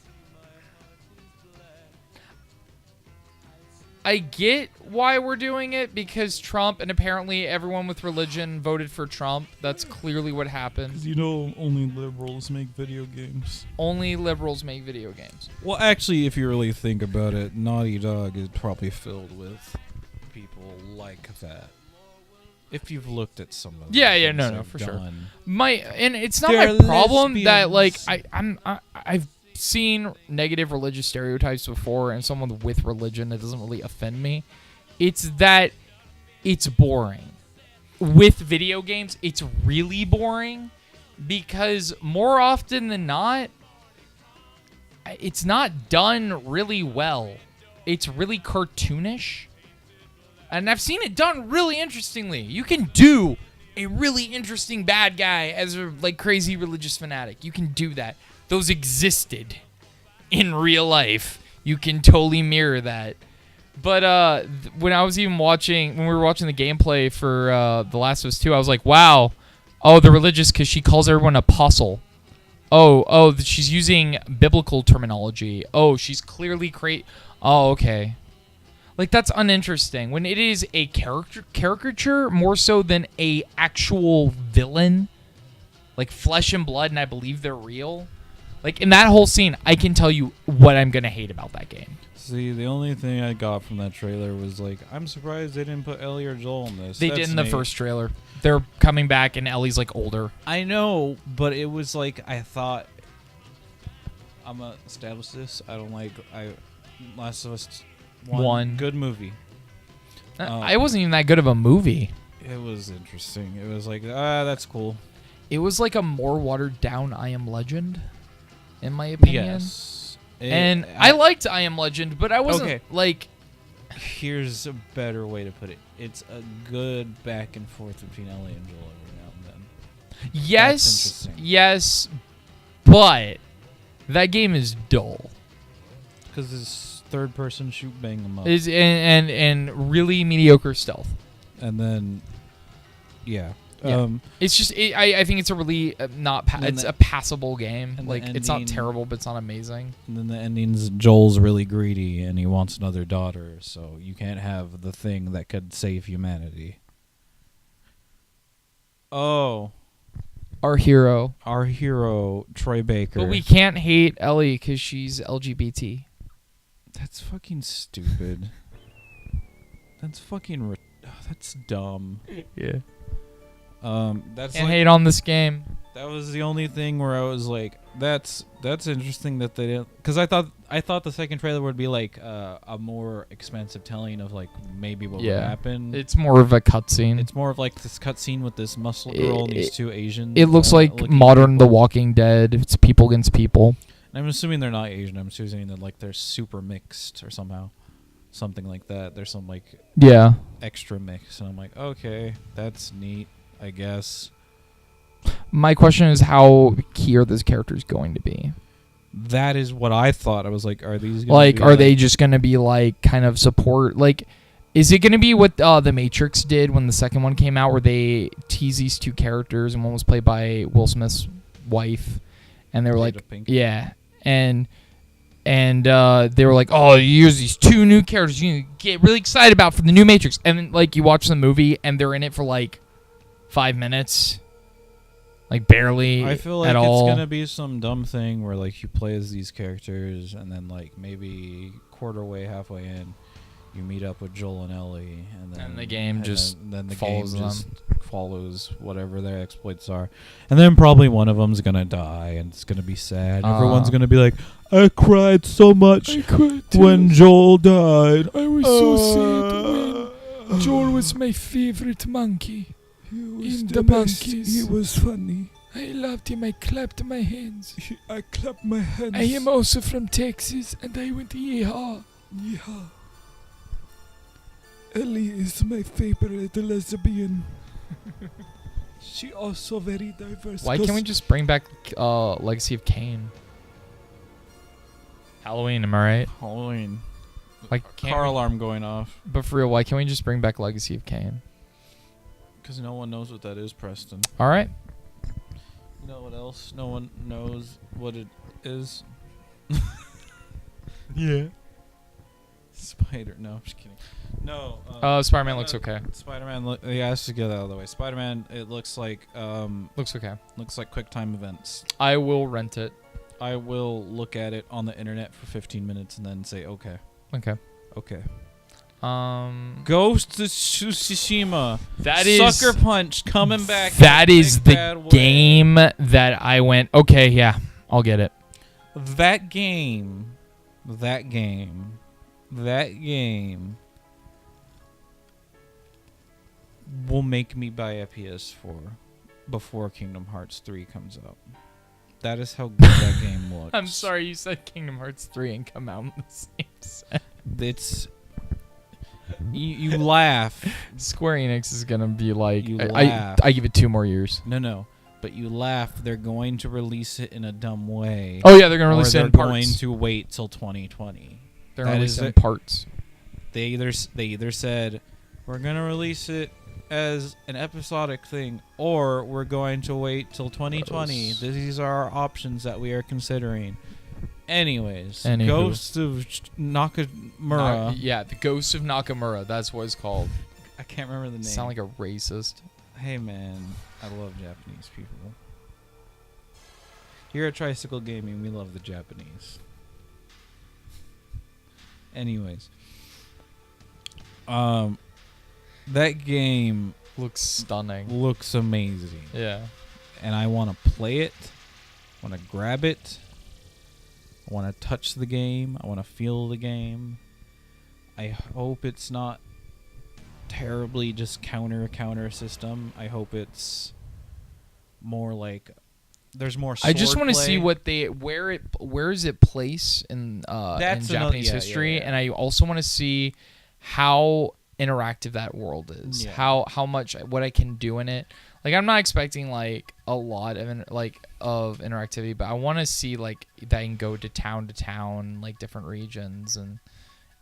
I get why we're doing it because Trump and apparently everyone with religion voted for Trump. That's clearly what happened. You know, only liberals make video games. Only liberals make video games. Well, actually, if you really think about it, Naughty Dog is probably filled with people like that. If you've looked at some of the Yeah, things no, they've for sure. done. And it's not They're my problem that like lesbians. I've seen negative religious stereotypes before, and someone with religion, it doesn't really offend me. It's that it's boring. With video games, it's really boring because more often than not, it's not done really well. It's really cartoonish. And I've seen it done really interestingly. You can do a really interesting bad guy as a like crazy religious fanatic. You can do that. Those existed in real life. you can totally mirror that. But when we were watching the gameplay for The Last of Us 2, I was like, wow. Oh, they're religious because she calls everyone apostle. Oh, she's using biblical terminology. Oh, she's clearly Oh, okay. Like, that's uninteresting. When it is a caricature more so than a actual villain, like flesh and blood, and I believe they're real. Like, in that whole scene, I can tell you what I'm going to hate about that game. See, the only thing I got from that trailer was like, I'm surprised they didn't put Ellie or Joel in this. They did in the first trailer. They're coming back, and Ellie's, like, older. I know, but it was like, I thought, I'm going to establish this. I don't like, Last of Us 1. Good movie. It wasn't even that good of a movie. It was interesting. It was like, that's cool. It was like a more watered down I Am Legend, in my opinion. Yes. I liked I Am Legend, but I wasn't like... Here's a better way to put it. It's a good back and forth between Ellie and Joel every now and then. Yes, but that game is dull. Because it's third-person shoot bang 'em up. And really mediocre stealth. And then, yeah. It's just I think it's a really it's a passable game. Like, it's not terrible, but it's not amazing. And then the ending's Joel's really greedy and he wants another daughter, so you can't have the thing that could save humanity. Oh, our hero, Troy Baker. But we can't hate Ellie because she's LGBT. That's fucking stupid. That's fucking. That's dumb. Yeah. That's Can't hate on this game. That was the only thing where I was like, that's interesting that they didn't, because I thought the second trailer would be like a more expansive telling of like maybe what would happen. It's more of a cutscene. It's more of like this cutscene with this muscle girl and these two Asians. It looks like modern The Walking Dead. It's people against people. And I'm assuming they're not Asian. I'm assuming that like they're super mixed or somehow. Something like that. There's some like extra mix. And I'm like, okay, that's neat, I guess. My question is, how key are those characters going to be? That is what I thought. I was like, are these they just going to be like kind of support? Like, is it going to be what The Matrix did when the second one came out, where they tease these two characters and one was played by Will Smith's wife, and they were like, and they were like, oh, you use these two new characters you get really excited about for the new Matrix, and then, like, you watch the movie and they're in it for like 5 minutes. Like, barely. I feel like at it's all. gonna be some dumb thing where like you play as these characters and then like maybe halfway in, you meet up with Joel and Ellie, and then the game then the follows game just follows whatever their exploits are, and then probably one of them's gonna die and it's gonna be sad. Everyone's gonna be like, I cried so much when Joel died. I was so sad when Joel was my favorite monkey. In the monkeys. He was funny. I loved him. I clapped my hands. I clapped my hands. I am also from Texas, and I went yeehaw. Yeehaw. Ellie is my favorite lesbian. She also very diverse. Why can't we just bring back Legacy of Kain? Halloween, am I right? Halloween. Why Car alarm going off. But for real, why can't we just bring back Legacy of Kain? Because no one knows what that is, Preston. All right. You know what else? No one knows what it is. Yeah. Spider. No, I'm just kidding. No. Spider-Man looks okay. Spider-Man. Yeah, let's just get that out of the way. Spider-Man. It looks like. Looks okay. Looks like QuickTime events. I will rent it. I will look at it on the internet for 15 minutes and then say okay. Okay. Okay. Ghost of Tsushima. That is Sucker Punch coming back. That is the game that I went, okay, yeah, I'll get it. That game will make me buy a PS4 before Kingdom Hearts 3 comes out. That is how good that game looks. I'm sorry, you said Kingdom Hearts 3 and come out in the same set. It's... You laugh. Square Enix is going to be like... I give it 2 more years. No. But you laugh. They're going to release it in a dumb way. Oh, yeah, they're going to release it in parts. They're going to wait till 2020. They're That gonna is release it in it. parts. They either said we're gonna release it as an episodic thing, or we're going to wait till 2020. Gross. These are our options that we are considering. Anyways, Anywho. Ghost of Nakamura. Yeah, the Ghost of Nakamura. That's what it's called. I can't remember the name. Sound like a racist. Hey man, I love Japanese people. Here at Tricycle Gaming, we love the Japanese. Anyways, that game Looks stunning. looks amazing, Yeah. and I want to play it. I want to grab it. I want to touch the game. I want to feel the game. I hope it's not terribly just counter system. I hope it's more like there's more I just want want to see what where is it placed in That's in another- Japanese yeah, history, yeah, yeah. and I also want to see how interactive that world is. Yeah. How much what I can do in it. Like I'm not expecting like a lot of of interactivity, but I want to see like that I can go to town, like different regions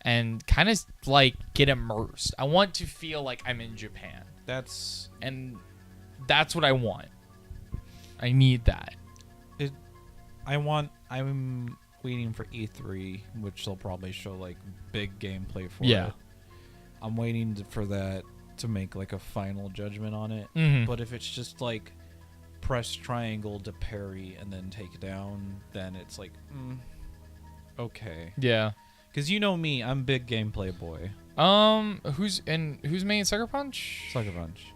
and kind of like get immersed. I want to feel like I'm in Japan, That's and that's what I want. I need that. I'm waiting for E3, which they'll probably show like big gameplay for Yeah. it. I'm waiting for that to make like a final judgment on it. Mhm. But if it's just like press triangle to parry and then take down, then it's like okay. Yeah. Because you know me, I'm big gameplay boy. Who's making Sucker Punch? Sucker Punch.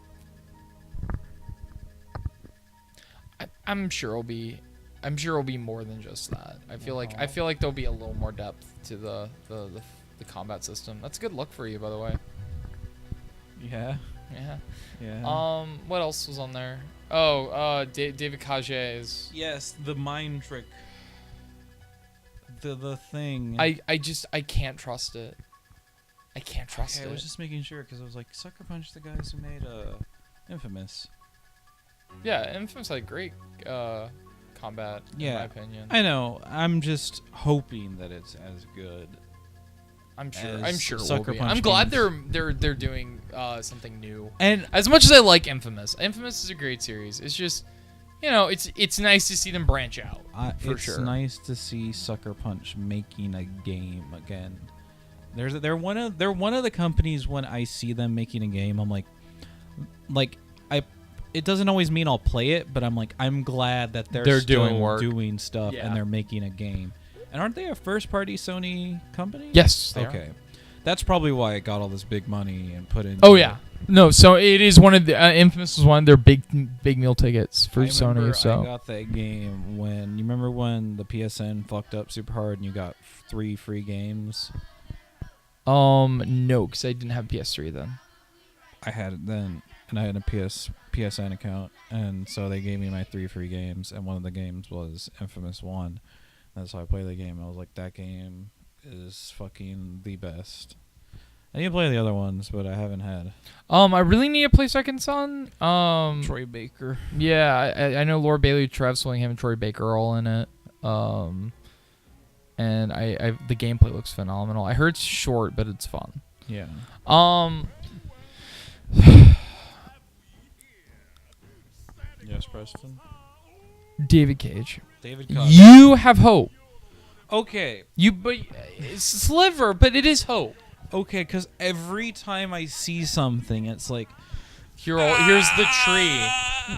I'm sure it'll be more than just that. I feel like there'll be a little more depth to the combat system. That's a good look for you, by the way. Yeah. Yeah. Yeah. What else was on there? Oh, David Cage is. Yes, the mind trick. The thing. I can't trust it. I can't trust Okay, I it. was just making sure because I was like, Sucker Punch, the guys who made Infamous. Yeah, Infamous had great combat, in my opinion. I know. I'm just hoping that it's as good. I'm as sure it will Sucker be. Punch I'm glad games. they're doing something new. And As much as I like Infamous is a great series. It's just, it's nice to see them branch out. For it's sure. nice to see Sucker Punch making a game again. They're one of the companies when I see them making a game, I'm like it doesn't always mean I'll play it, but I'm glad that they're doing still work. doing stuff Yeah. and they're making a game. And aren't they a first-party Sony company? Yes. They are. Okay. That's probably why it got all this big money and put in. Oh yeah. No, so it is one of the Infamous was one of their big meal tickets for Sony. So I got that game when you remember when the PSN fucked up super hard and you got 3 free games. no, because I didn't have PS3 then. I had it then, and I had a PSN account, and so they gave me my 3 free games, and one of the games was Infamous 1. That's how I played the game. I was like, that game is fucking the best. I need to play the other ones, but I haven't had. I really need to play Second Son. Troy Baker. Yeah, I know Laura Bailey, Travis Willingham, and Troy Baker are all in it. And I the gameplay looks phenomenal. I heard it's short, but it's fun. Yeah. Yes, Preston. David Cage. David Cage. You have hope. Okay. But it's a sliver, but it is hope. Okay, because every time I see something, it's like, Here's the tree.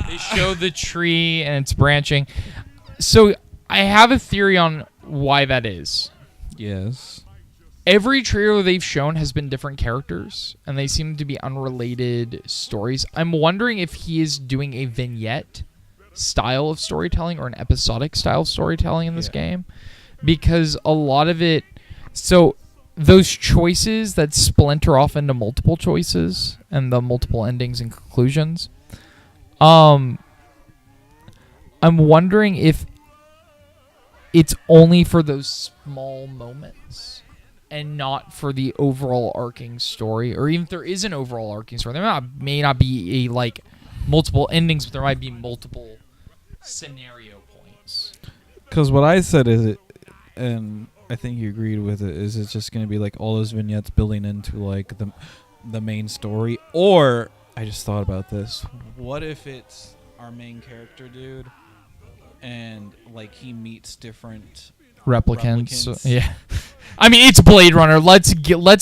They show the tree and it's branching. So I have a theory on why that is. yes. Every trailer they've shown has been different characters, and they seem to be unrelated stories. I'm wondering if he is doing a vignette style of storytelling or an episodic style of storytelling in this game, because a lot of it. So those choices that splinter off into multiple choices and the multiple endings and conclusions. I'm wondering if it's only for those small moments and not for the overall arcing story, or even if there is an overall arcing story. There may not be a like multiple endings, but there might be multiple scenario points. Because what I said is, and I think you agreed with it. Is it's just going to be like all those vignettes building into like the main story? Or I just thought about this. What if it's our main character dude, and like he meets different Replicants. Yeah. I mean, it's Blade Runner. Let's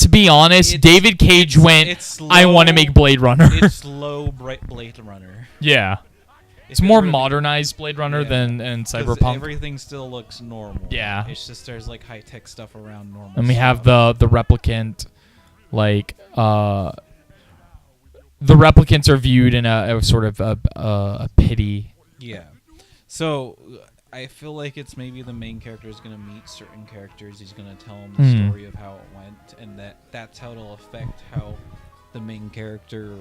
be honest. David Cage went, I want to make Blade Runner. It's low Blade Runner. Yeah. It's If it more really- modernized Blade Runner Yeah. than 'Cause Cyberpunk. Everything still looks normal. Yeah. It's just there's like high tech stuff around normal. And we have stuff. the replicant, like, the replicants are viewed in a sort of a pity. Yeah. So I feel like it's maybe the main character is going to meet certain characters. He's going to tell them the Hmm. story of how it went, and that's how it'll affect how the main character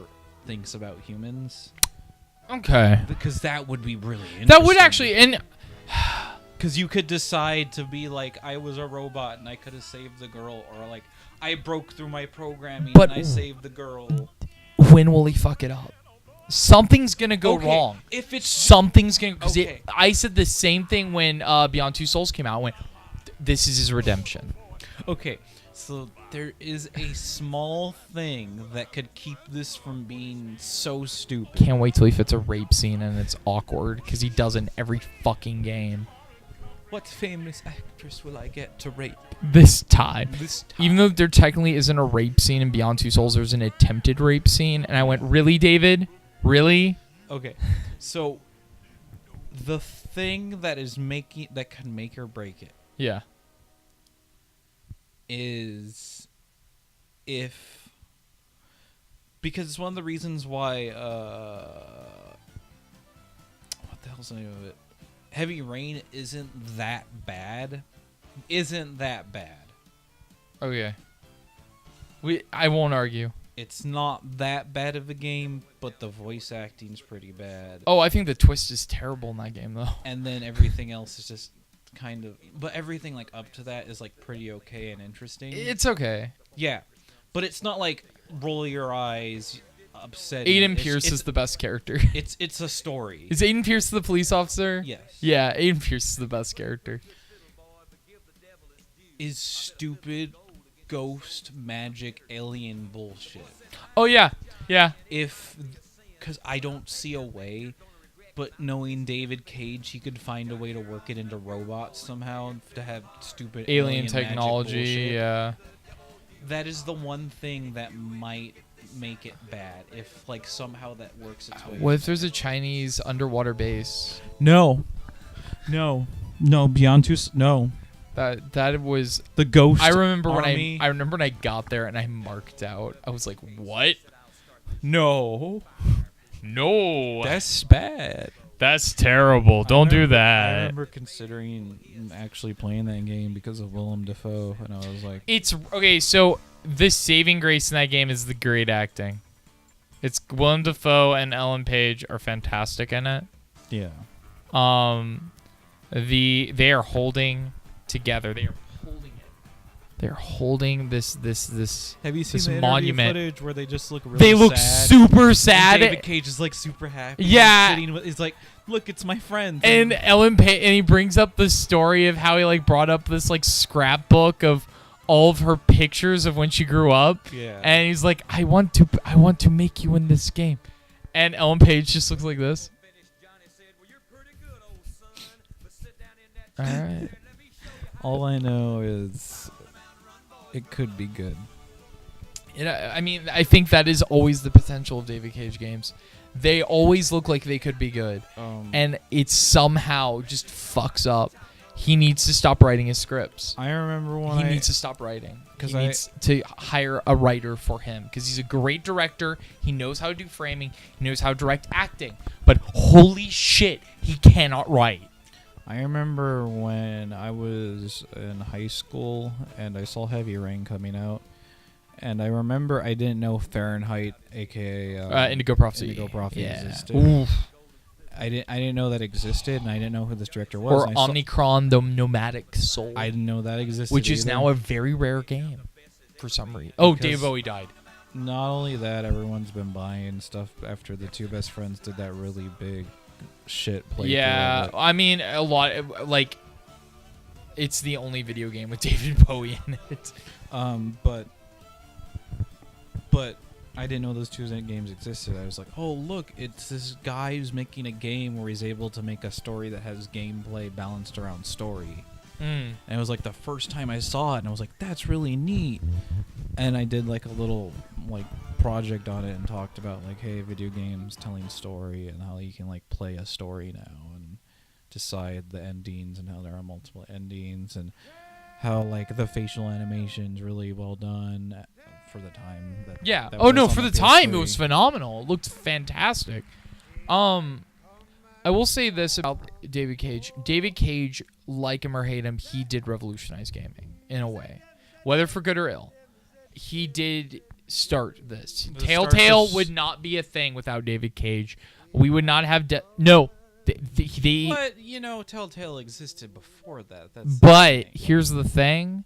thinks about humans. Okay. Because that would be really interesting. That would actually, and Because you could decide to be like, I was a robot and I could have saved the girl, or like, I broke through my programming But- and I saved the girl. when will he fuck it up? Something's gonna go Okay, wrong. If it's Something's gonna. Because Okay. I said the same thing when Beyond Two Souls came out. I went, this is his redemption. okay, so there is a small thing that could keep this from being so stupid. Can't wait till he fits a rape scene and it's awkward because he does it in every fucking game. What famous actress will I get to rape This time. this time? Even though there technically isn't a rape scene in Beyond Two Souls, there's an attempted rape scene, and I went, really, David? Really? Okay, so the thing that can make or break it Yeah. is because it's one of the reasons why what the hell's the name of it? Heavy Rain isn't that bad. Okay. I won't argue. It's not that bad of a game, but the voice acting's pretty bad. Oh, I think the twist is terrible in that game, though. And then everything else is just kind of, but everything like up to that is like pretty okay and interesting. It's okay. Yeah, but it's not like roll your eyes, upsetting. Aiden Pierce is the best character. It's a story. Is Aiden Pierce the police officer? Yes. Yeah, Aiden Pierce is the best character. Is stupid ghost magic alien bullshit. Oh, yeah. Yeah. Because I don't see a way, but knowing David Cage, he could find a way to work it into robots somehow to have stupid Alien magic technology, bullshit. yeah. That is the one thing that might make it bad if like somehow that works its way. What if there's a Chinese underwater base? No, Beyond Two. No, That was. the ghost. I remember army. when I got there and I marked out. I was like, "What? No, no, That's bad. that's terrible. Don't do I that." remember considering actually playing that game because of Willem Dafoe, and I was like, It's okay. So the saving grace in that game is the great acting. It's Willem Dafoe and Ellen Page are fantastic in it. yeah. They are holding together. They are holding it. They're holding this. Have you seen This the interview monument. footage where they just look really They look sad? super And sad. David Cage is like super happy. Yeah. He's, sitting with, he's like, look, it's my friend. And Ellen Page, and he brings up the story of how he like brought up this like scrapbook of all of her pictures of when she grew up. yeah. And he's like, I want to make you in this game. And Ellen Page just looks like this. All right. All I know is it could be good. I mean, I think that is always the potential of David Cage games. They always look like they could be good. And it somehow just fucks up. He needs to stop writing his scripts. I remember when He needs to stop writing. 'Cause He needs to hire a writer for him because he's a great director. He knows how to do framing. He knows how to direct acting. But holy shit, he cannot write. I remember when I was in high school and I saw Heavy Rain coming out, and I remember I didn't know Fahrenheit, aka Indigo Prophecy. Indigo Prophecy Yeah. existed. Oof. I didn't know that existed, and I didn't know who this director was. Or and I saw- Omnicron, the Nomadic Soul. I didn't know that existed, which is either. now a very rare game for some reason. Oh, Because- Dave Bowie died. Not only that, everyone's been buying stuff after the Two Best Friends did that really big shit playthrough. Yeah, of it. I mean, a lot, like, It's the only video game with David Bowie in it. But I didn't know those two games existed. I was like, oh look, it's this guy who's making a game where he's able to make a story that has gameplay balanced around story. And it was like the first time I saw it, and I was like, that's really neat. And I did like a little like project on it and talked about like, hey, video games telling story and how you can like play a story now and decide the endings and how there are multiple endings and how like the facial animation's really well done for the time. Yeah. that Oh was no, on for the PS3. time it was phenomenal. It looked fantastic. I will say this about David Cage. David Cage, like him or hate him, he did revolutionize gaming in a way, whether for good or ill. He did start this. The Telltale start would not be a thing without David Cage. We would not have no. They But you know, Telltale existed before that. That's the but thing. here's the thing.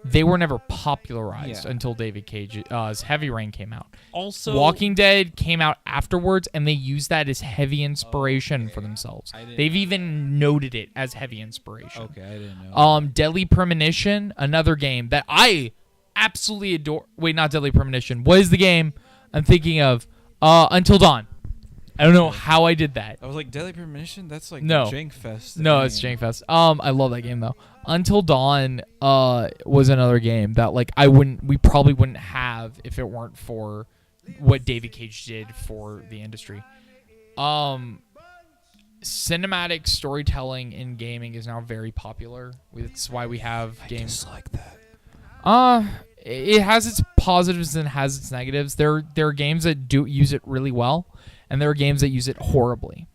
They were never popularized Yeah. until David Cage's Heavy Rain came out. Also, Walking Dead came out afterwards, and they used that as heavy inspiration for themselves. I didn't They've know even noted it as heavy inspiration. okay, I didn't know. Deadly Premonition, another game that I absolutely adore. Wait, not Deadly Premonition. What is the game I'm thinking of? Until Dawn. I don't know how I did that. I was like, Deadly Premonition? That's like No. Jankfest. No, it's Jankfest. I love that game though. Until Dawn was another game that like we probably wouldn't have if it weren't for what David Cage did for the industry. Cinematic storytelling in gaming is now very popular. That's why we have games like that. it has its positives and has its negatives. There are games that do use it really well, and there are games that use it horribly.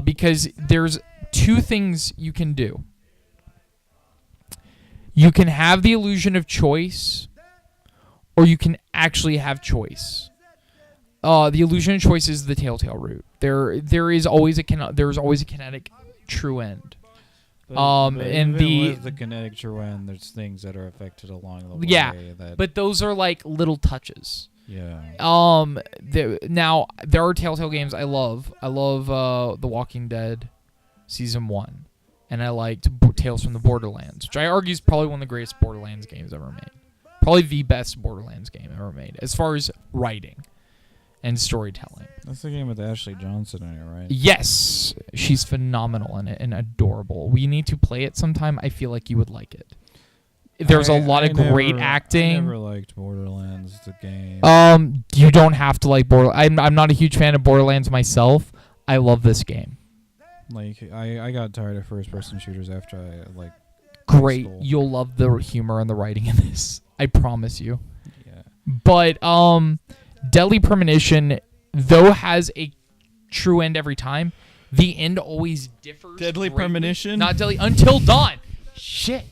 Because there's two things you can do. You can have the illusion of choice, or you can actually have choice. The illusion of choice is the Telltale route. There is always a kinetic true end. And even the- with the kinetic true end, there's things that are affected along the way. Yeah, that, But those are like little touches. yeah. Now there are Telltale games I love. I love The Walking Dead Season 1, and I liked Tales from the Borderlands, which I argue is probably one of the greatest Borderlands games ever made. Probably the best Borderlands game ever made as far as writing and storytelling. That's the game with Ashley Johnson in it, right? Yes, she's phenomenal in it and adorable. We need to play it sometime. I feel like you would like it. There's a lot of great acting. I never liked Borderlands, the game. You don't have to like Borderlands. I'm not a huge fan of Borderlands myself. I love this game. Like, I got tired of first-person shooters after I, like... Great. School. You'll love the humor and the writing in this. I promise you. Yeah. But Deadly Premonition, though, has a true end every time. The end always differs. Deadly greatly. Premonition? Not Deadly. Until Dawn. Shit.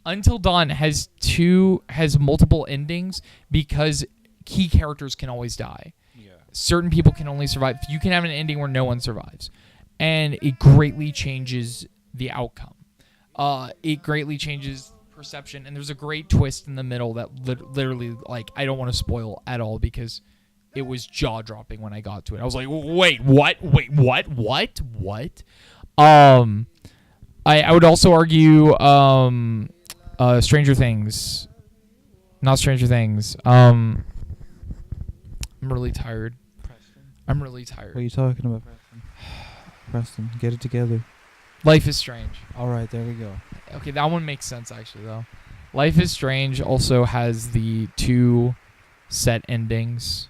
Until Dawn has multiple endings because key characters can always die. Yeah. Certain people can only survive. You can have an ending where no one survives, and it greatly changes the outcome. It greatly changes perception, and there's a great twist in the middle that literally, like, I don't want to spoil at all because it was jaw-dropping when I got to it. I was like, wait, what? Wait, what? I would also argue Stranger Things. Not Stranger Things. I'm really tired. I'm really tired. What are you talking about, Preston? Preston, get it together. Life is Strange. All right, there we go. Okay, that one makes sense actually though. Life is Strange also has the two set endings,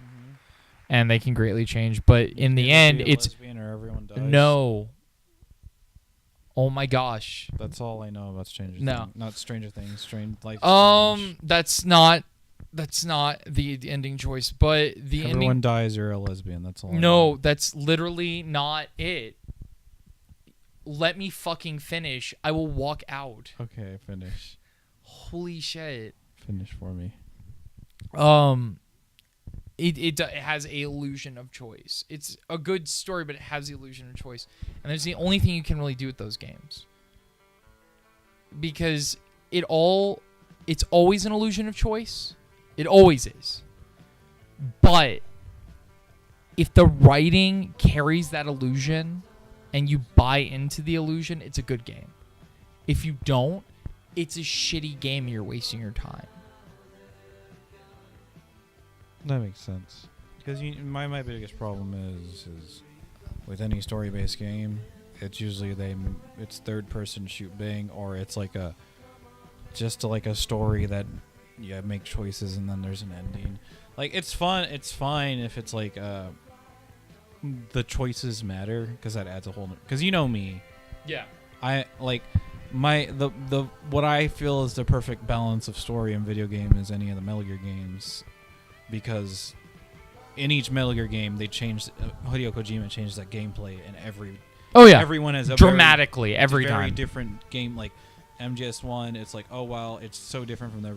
and they can greatly change. But in the end, it's lesbian or everyone dies. no. Oh my gosh. That's all I know about Stranger Things. No. Not Stranger Things. Strange Life. is Strange. That's not the ending choice. But the Everyone ending. dies. You're a lesbian. That's all. I know. No, that's literally not it. Let me fucking finish. I will walk out. Okay, finish. Holy shit. Finish for me. It has a illusion of choice. It's a good story, but it has the illusion of choice. And there's the only thing you can really do with those games. Because it's always an illusion of choice. It always is. But if the writing carries that illusion and you buy into the illusion, it's a good game. If you don't, it's a shitty game. You're wasting your time. That makes sense. Because my biggest problem is with any story-based game, it's usually it's third-person shoot bang, or it's like a story that you make choices and then there's an ending. Like it's fun. It's fine if it's like the choices matter, because that adds a whole. Because you know me, Yeah. I like the what I feel is the perfect balance of story in video game is any of the Metal Gear games, because in each Metal Gear game they changed Hideo Kojima changed that gameplay, and everyone has a dramatically every very time. different game. Like MGS1, it's like, oh wow, it's so different from the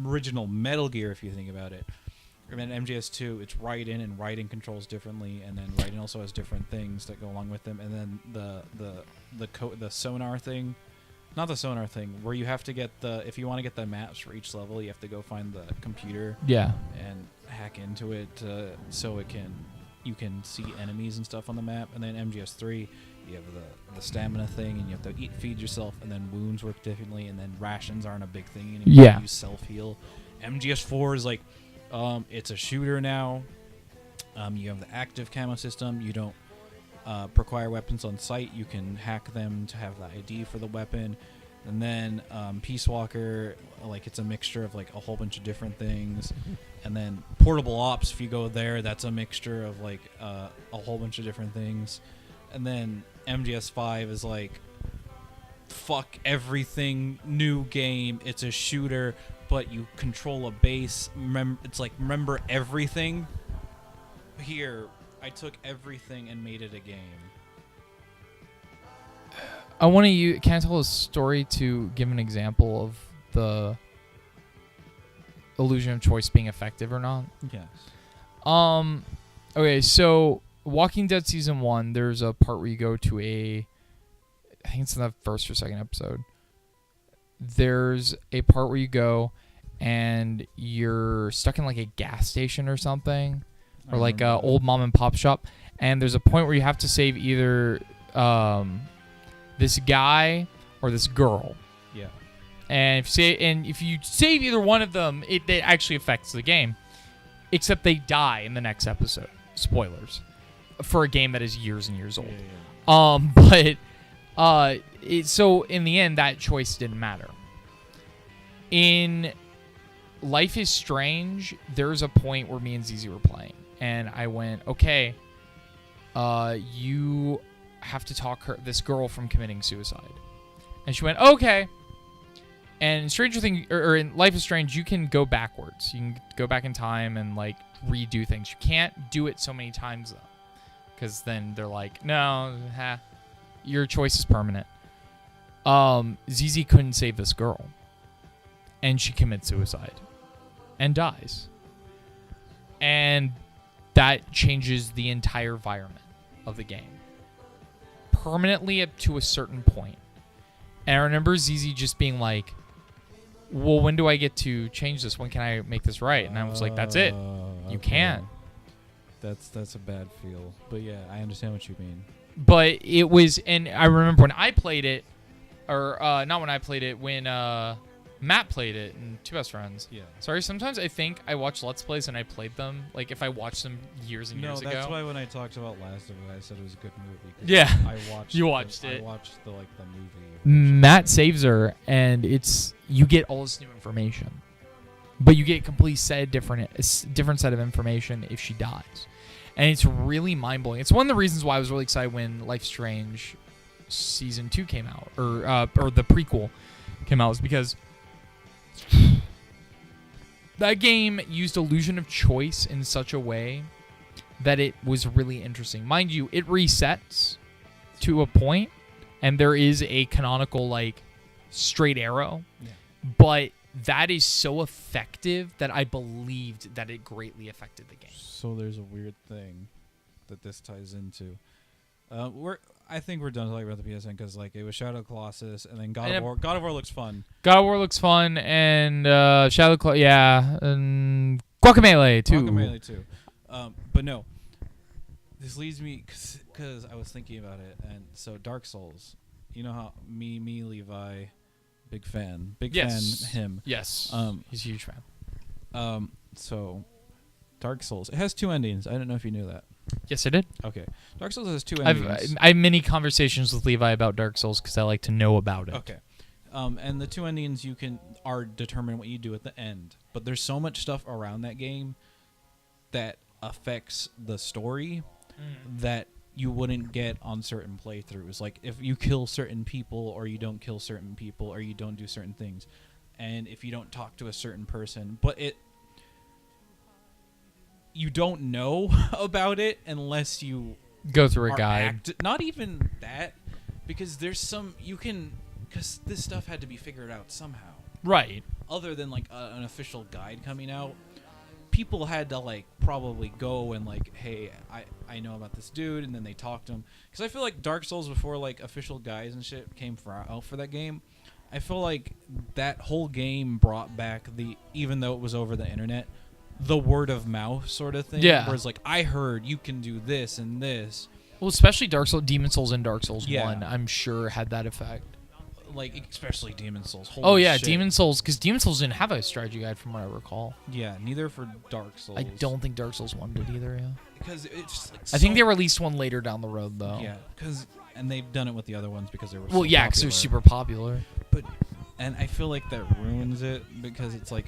original Metal Gear if you think about it. And then MGS2, it's Raiden, and Raiden controls differently, and then Raiden also has different things that go along with them. And then the sonar thing, not the sonar thing, where you have to get if you want to get the maps for each level, you have to go find the computer Yeah. and hack into it so you can see enemies and stuff on the map. And then MGS3, you have the stamina thing, and you have to feed yourself, and then wounds work differently, and then rations aren't a big thing anymore. Yeah. You self heal. MGS4 is like, it's a shooter now. You have the active camo system. You don't acquire weapons on sight. You can hack them to have the ID for the weapon. And then Peace Walker, like it's a mixture of like a whole bunch of different things. And then Portable Ops, if you go there, that's a mixture of like a whole bunch of different things. And then MGS5 is like, fuck everything, new game. It's a shooter, but you control a base. It's like, remember everything? Here, I took everything and made it a game. I want to can I tell a story to give an example of the illusion of choice being effective or not? Yes. Okay, so Walking Dead Season 1, there's a part where you go to I think it's in the first or second episode. There's a part where you go and you're stuck in like a gas station or something, or like a old mom and pop shop, and there's a point where you have to save either this guy or this girl. Yeah. And if you save either one of them, it actually affects the game, except they die in the next episode. Spoilers for a game that is years and years old. Yeah. So in the end, that choice didn't matter. In Life is Strange, there's a point where me and Zizi were playing, and I went, okay, you have to talk this girl from committing suicide. And she went, okay. And in Stranger Things, or in Life is Strange, you can go backwards. You can go back in time and like redo things. You can't do it so many times though, because then they're like, no, your choice is permanent. ZZ couldn't save this girl, and she commits suicide and dies. And that changes the entire environment of the game permanently up to a certain point. And I remember ZZ just being like, well, when do I get to change this? When can I make this right? And I was like, that's it. You can't. That's a bad feel. But yeah, I understand what you mean. But it was, and I remember when I played it, or not when I played it, when Matt played it in Two Best Friends. Yeah. Sorry, sometimes I think I watch Let's Plays and I played them, like if I watched them years and years ago. No, that's why when I talked about Last of Us, I said it was a good movie. 'Cause Yeah. You watched it. I watched the movie. Matt saves her, and you get all this new information, but you get a complete different set of information if she dies, and it's really mind blowing. It's one of the reasons why I was really excited when Life is Strange Season 2 came out, or the prequel came out, was because that game used illusion of choice in such a way that it was really interesting. Mind you, it resets to a point, and there is a canonical like straight arrow, but that is so effective that I believed that it greatly affected the game. So there's a weird thing that this ties into. I think we're done talking about the PSN because like it was Shadow Colossus, and then God of War. God of War looks fun. God of War looks fun, and Shadow Colossus, yeah, and Guacamelee too. Guacamelee too. But no, this leads me because I was thinking about it, and so Dark Souls. You know how me, Levi, Big fan. Big Yes. fan. Him. Yes. He's a huge fan. So, Dark Souls. It has 2 endings. I don't know if you knew that. Yes, I did. Okay. Dark Souls has 2 endings. I have many conversations with Levi about Dark Souls because I like to know about it. Okay. And the 2 endings are determine what you do at the end. But there's so much stuff around that game that affects the story that you wouldn't get on certain playthroughs. Like if you kill certain people or you don't kill certain people or you don't do certain things. And if you don't talk to a certain person, but you don't know about it unless you Go through a are guide. not even that, because there's some because this stuff had to be figured out somehow. Right. Other than like an official guide coming out, people had to like probably go and like, hey, I know about this dude, and then they talked to him. Because I feel like Dark Souls, before like official guides and shit came out for that game, I feel like that whole game brought back even though it was over the internet, the word of mouth sort of thing. Yeah. Where it's like, I heard you can do this and this. Well, especially Demon Souls and Dark Souls Yeah. 1, I'm sure had that effect. Like, especially Demon Souls. Oh, Holy yeah, shit. Demon Souls, because Demon Souls didn't have a strategy guide from what I recall. Yeah, neither for Dark Souls. I don't think Dark Souls 1 did either, yeah. Because it's just like I think they released one later down the road, though. Yeah, and they've done it with the other ones because they were Well, so yeah, because they're popular. super popular. And I feel like that ruins it because it's like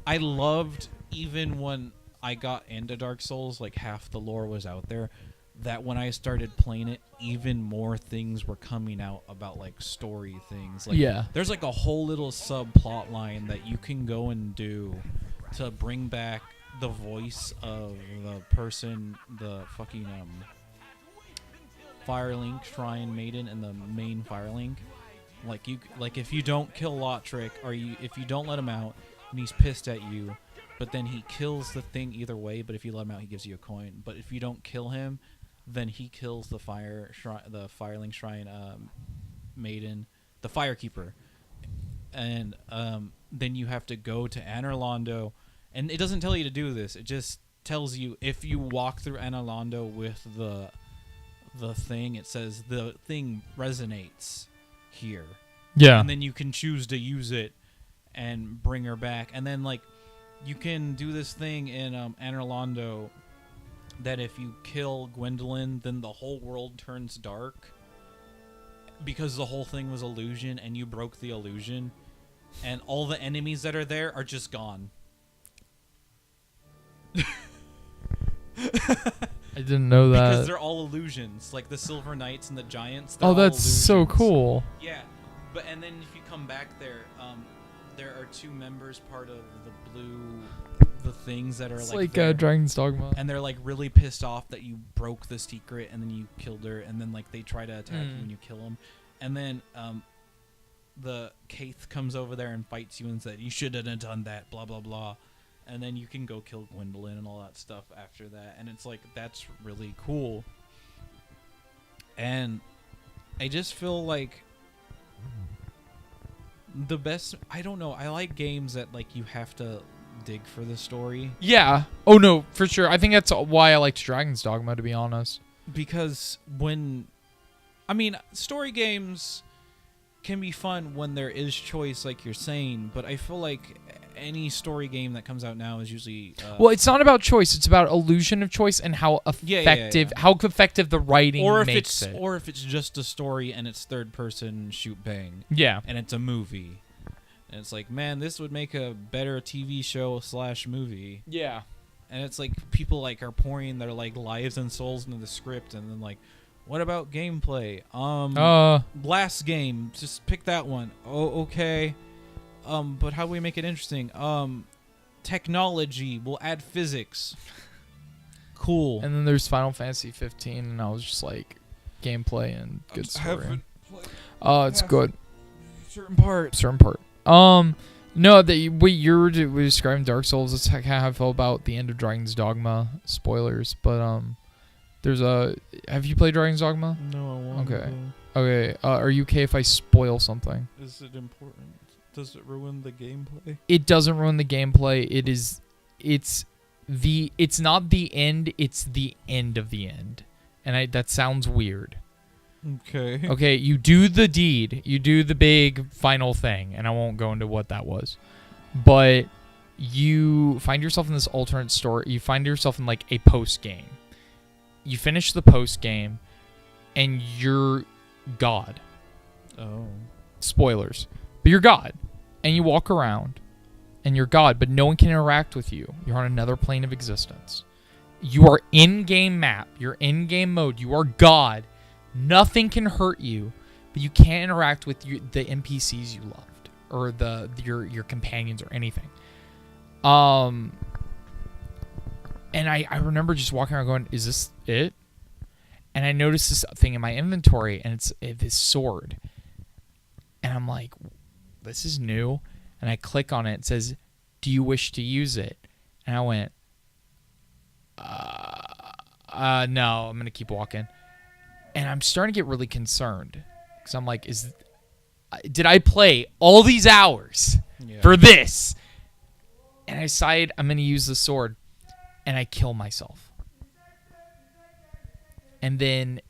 I loved, even when I got into Dark Souls, like half the lore was out there, that when I started playing it, even more things were coming out about like story things. Like, Yeah. there's like a whole little subplot line that you can go and do to bring back the voice of the person, the fucking Firelink Shrine Maiden and the main Firelink. Like if you don't kill Lotric, or if you don't let him out and he's pissed at you, but then he kills the thing either way, but if you let him out he gives you a coin. But if you don't kill him, then he kills the Firelink Shrine Maiden, the Firekeeper. And then you have to go to Anor Londo, and it doesn't tell you to do this. It just tells you if you walk through Anor Londo with the thing, it says the thing resonates here. Yeah. And then you can choose to use it and bring her back. And then like you can do this thing in Anor Londo that if you kill Gwendolyn, then the whole world turns dark because the whole thing was illusion and you broke the illusion, and all the enemies that are there are just gone. I didn't know that. Because they're all illusions, like the Silver Knights and the Giants. Oh, all that's so illusions. cool. Yeah, but and then if you come back there, there are 2 members part of the things that are It's like like there, Dragon's Dogma. and they're like really pissed off that you broke the secret and then you killed her, and then like they try to attack you when you kill them, and then the Kaith comes over there and fights you and said you shouldn't have done that, blah blah blah. And then you can go kill Gwendolyn and all that stuff after that. And it's like, that's really cool. And I just feel like the best, I don't know, I like games that like you have to dig for the story. Yeah. Oh, no, for sure. I think that's why I liked Dragon's Dogma, to be honest. Because story games can be fun when there is choice, like you're saying, but I feel like any story game that comes out now is usually Well, it's not about choice. It's about illusion of choice and how effective, yeah. how effective the writing or if makes it's it. or if it's just a story and it's third person shoot bang Yeah. and it's a movie, and it's like, man, this would make a better TV show / movie. Yeah. And it's like people like are pouring their like lives and souls into the script, and then like, what about gameplay? Last game, just pick that one. Oh, okay. But how do we make it interesting? Technology, we'll add physics. Cool. And then there's Final Fantasy 15, and I was just like, gameplay and good story. It's good. Certain part. Certain part. No, what you were describing Dark Souls. That's kind of how I felt about the end of Dragon's Dogma. Spoilers, but there's a. Have you played Dragon's Dogma? No, I won't. Okay. Okay. Are you okay if I spoil something? Is it important? Does it ruin the gameplay? It doesn't ruin the gameplay. It's not the end. It's the end of the end, and that sounds weird. Okay. Okay, you do the deed. You do the big final thing, and I won't go into what that was. But you find yourself in this alternate story. You find yourself in like a post game. You finish the post game, and you're God. Oh. Spoilers. But you're God. And you walk around, and you're God, but no one can interact with you. You're on another plane of existence. You are in-game map. You're in-game mode. You are God. Nothing can hurt you, but you can't interact with the NPCs you loved or your companions or anything. And I remember just walking around going, "Is this it?" And I noticed this thing in my inventory, and it's this sword. And I'm like, "This is new." And I click on it. It says, "Do you wish to use it?" And I went, no, I'm gonna keep walking." And I'm starting to get really concerned because I'm like, did I play all these hours for this? And I decide I'm gonna use the sword, and I kill myself. And then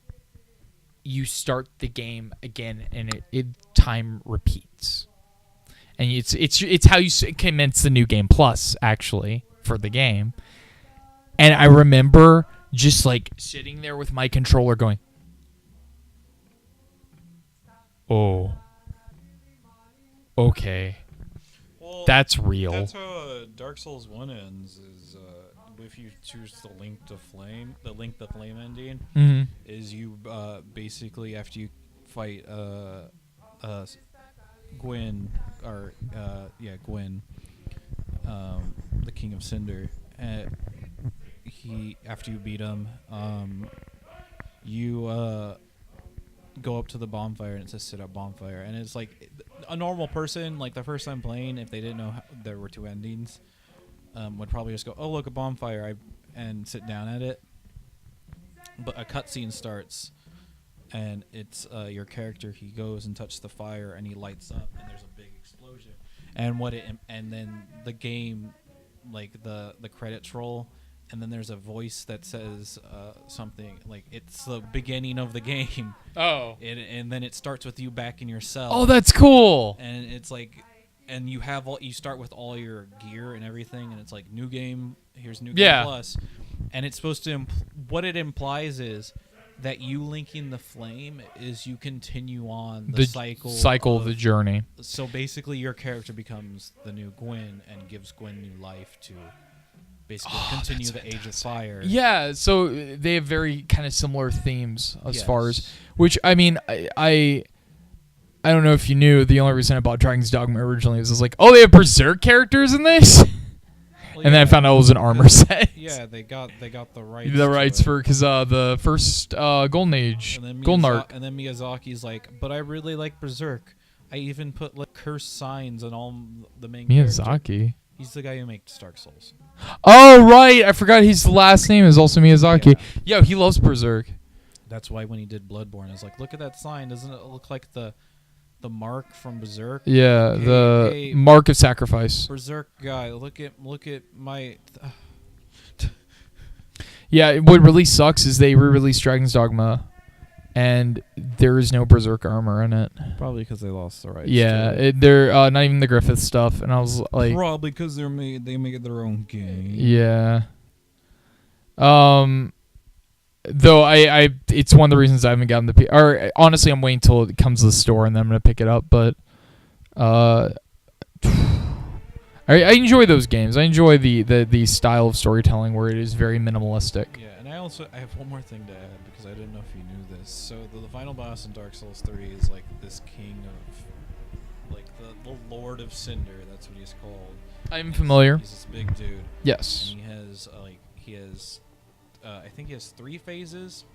you start the game again, and it time repeats. And it's how you commence the new game plus actually for the game. And I remember just like sitting there with my controller going, "Oh, okay, Well, that's real." That's how Dark Souls 1 ends. Is if you choose the link to flame ending, Mm-hmm. is you basically after you fight Gwyn Gwyn, the King of Cinder. After you beat him, you go up to the bonfire and it says "sit at bonfire," and it's like a normal person, like the first time playing, if they didn't know there were two endings, would probably just go, "Oh, look, a bonfire," and sit down at it. But a cutscene starts, and it's your character. He goes and touches the fire, and he lights up, and there's a big explosion. And then the game, like the credits roll, and then there's a voice that says something like it's the beginning of the game. Oh. And then it starts with you back in your cell. Oh, that's cool. And it's like, and you start with all your gear and everything, and it's like new game. Here's new game plus, and it's supposed to what it implies is that you linking the flame is you continue on the cycle of the journey. So basically, your character becomes the new Gwyn and gives Gwyn new life to basically continue the Age of Fire. Yeah, so they have very kind of similar themes as far as, Yes. which I mean, I don't know if you knew, the only reason I bought Dragon's Dogma originally was like, oh, they have Berserk characters in this? Well, And then I found out it was an armor set. Yeah, they got the rights. The to rights it. for, because the first Golden Age, And then Golden Arc. And then Miyazaki's like, but I really like Berserk. I even put like cursed signs on all the main characters. Miyazaki. He's the guy who makes Dark Souls. Oh, right. I forgot his last name is also Miyazaki. Yo, he loves Berserk. That's why when he did Bloodborne, I was like, look at that sign. Doesn't it look like the mark from Berserk? Yeah, the Hey, Mark of Sacrifice. Berserk guy, look at my. Yeah, what really sucks is they re-released Dragon's Dogma, and there is no Berserk armor in it. Probably because they lost the rights. Yeah, they're not even the Griffith stuff, and I was like, Probably because they made their own game. yeah. Though I it's one of the reasons I haven't gotten the or honestly I'm waiting till it comes to the store and then I'm gonna pick it up. But I enjoy those games. I enjoy the style of storytelling where it is very minimalistic. Yeah, and I have one more thing to add because I didn't know if you knew this. So the final boss in Dark Souls 3 is like this king of, like the Lord of Cinder. That's what he's called. I'm familiar. He's this big dude. Yes. And he has I think he has 3 phases,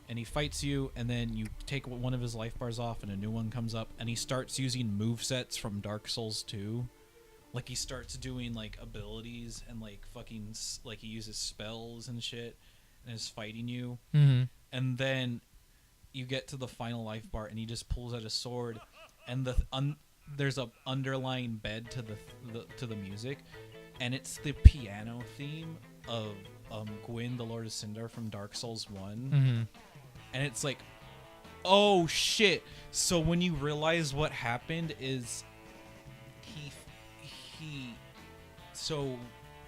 and he fights you, and then you take one of his life bars off, and a new one comes up, and he starts using movesets from Dark Souls 2. Like, he starts doing, like, abilities, and, like, fucking, like, he uses spells and shit, and is fighting you. Mm-hmm. And then you get to the final life bar, and he just pulls out a sword, and there's a underlying bed to the music, and it's the piano theme of Gwyn, the Lord of Cinder from Dark Souls 1. Mm-hmm. And it's like, Oh shit! So when you realize what happened is, he, so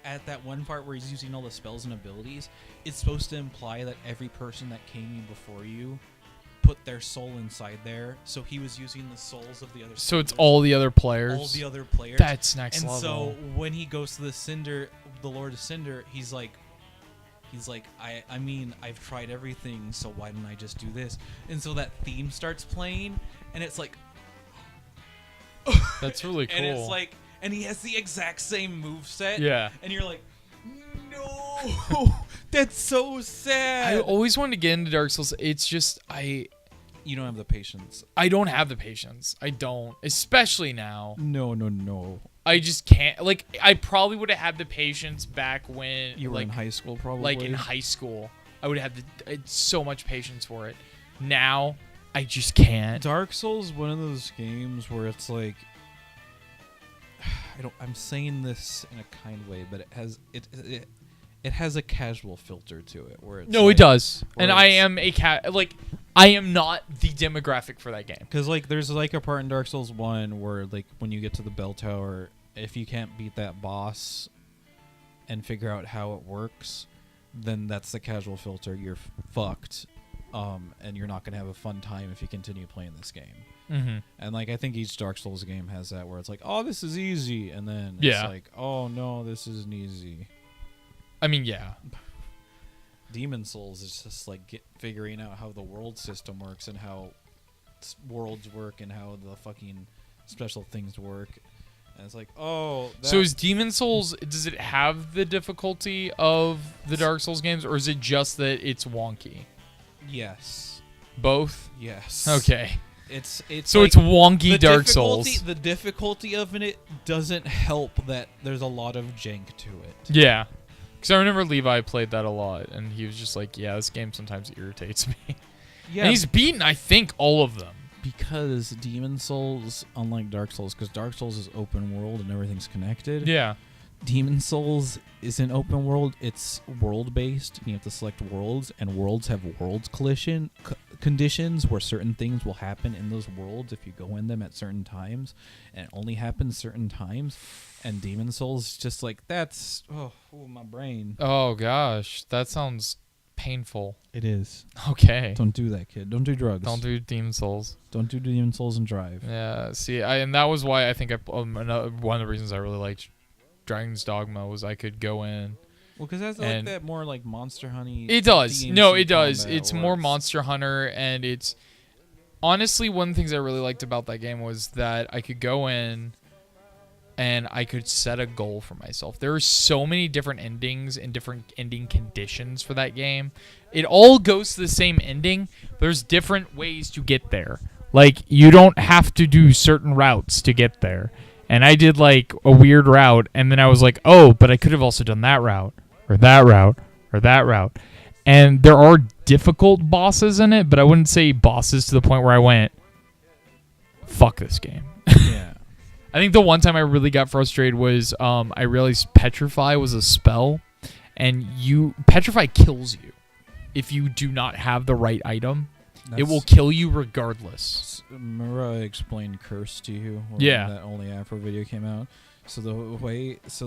at that one part where he's using all the spells and abilities, it's supposed to imply that every person that came in before you put their soul inside there. So he was using the souls of the other. So it's Cinders, all the other players. all the other players. That's next and level. so when he goes to the Lord of Cinder, he's like, I mean, I've tried everything, so why don't I just do this? And so that theme starts playing, and it's like, That's really cool. and it's like, and he has the exact same moveset. Yeah. And you're like, no, that's so sad. I always wanted to get into Dark Souls. It's just You don't have the patience. I don't have the patience. I don't, especially now. No. I just can't. Like, I probably would have had the patience back when You were like, in high school, probably. Like in high school, I would have so much patience for it. Now, I just can't. Dark Souls, one of those games where it's like, I'm saying this in a kind way, but it has a casual filter to it where it's No, like, it does. where And I it's- am I am not the demographic for that game. Because, like, there's, like, a part in Dark Souls 1 where, like, when you get to the bell tower, if you can't beat that boss and figure out how it works, then that's the casual filter. You're fucked. And you're not going to have a fun time if you continue playing this game. Mm-hmm. And, like, I think each Dark Souls game has that where it's like, oh, this is easy. And then Yeah. it's like, oh, no, this isn't easy. I mean, yeah. Demon Souls is just, like, figuring out how the world system works and how worlds work and how the fucking special things work. And it's like, oh. So is Demon Souls, does it have the difficulty of the Dark Souls games, or is it just that it's wonky? Yes. Both? Yes. Okay. It's So like, it's wonky the Dark difficulty- Souls. The difficulty of it doesn't help that there's a lot of jank to it. Yeah. Because I remember Levi played that a lot, and he was just like, yeah, this game sometimes irritates me. Yeah. And he's beaten, I think, all of them. because Demon Souls, unlike Dark Souls, because Dark Souls is open world and everything's connected. Yeah. Demon Souls isn't open world, it's world based. You have to select worlds, and worlds have worlds conditions where certain things will happen in those worlds if you go in them at certain times, and it only happens certain times. And Demon Souls is just like, that's my brain. Oh, gosh. That sounds painful. It is. Okay. Don't do that, kid. Don't do drugs. Don't do Demon Souls. Don't do Demon Souls and drive. Yeah, see, and that was why I think one of the reasons I really liked Dragon's Dogma was I could go in. Well, because that's like that more like Monster Honey. It does. DMC No, it does. combat It's more works. Monster Hunter, and it's honestly one of the things I really liked about that game was that I could go in and I could set a goal for myself. There are so many different endings and different ending conditions for that game. It all goes to the same ending. There's different ways to get there. Like, you don't have to do certain routes to get there. And I did, like, a weird route, and then I was like, oh, but I could have also done that route, or that route, or that route. And there are difficult bosses in it, but I wouldn't say bosses to the point where I went, fuck this game. Yeah. I think the one time I really got frustrated was I realized Petrify was a spell, and Petrify kills you if you do not have the right item. It will kill you regardless. Remember I explained Curse to you? When Yeah. That Only Afro video came out. So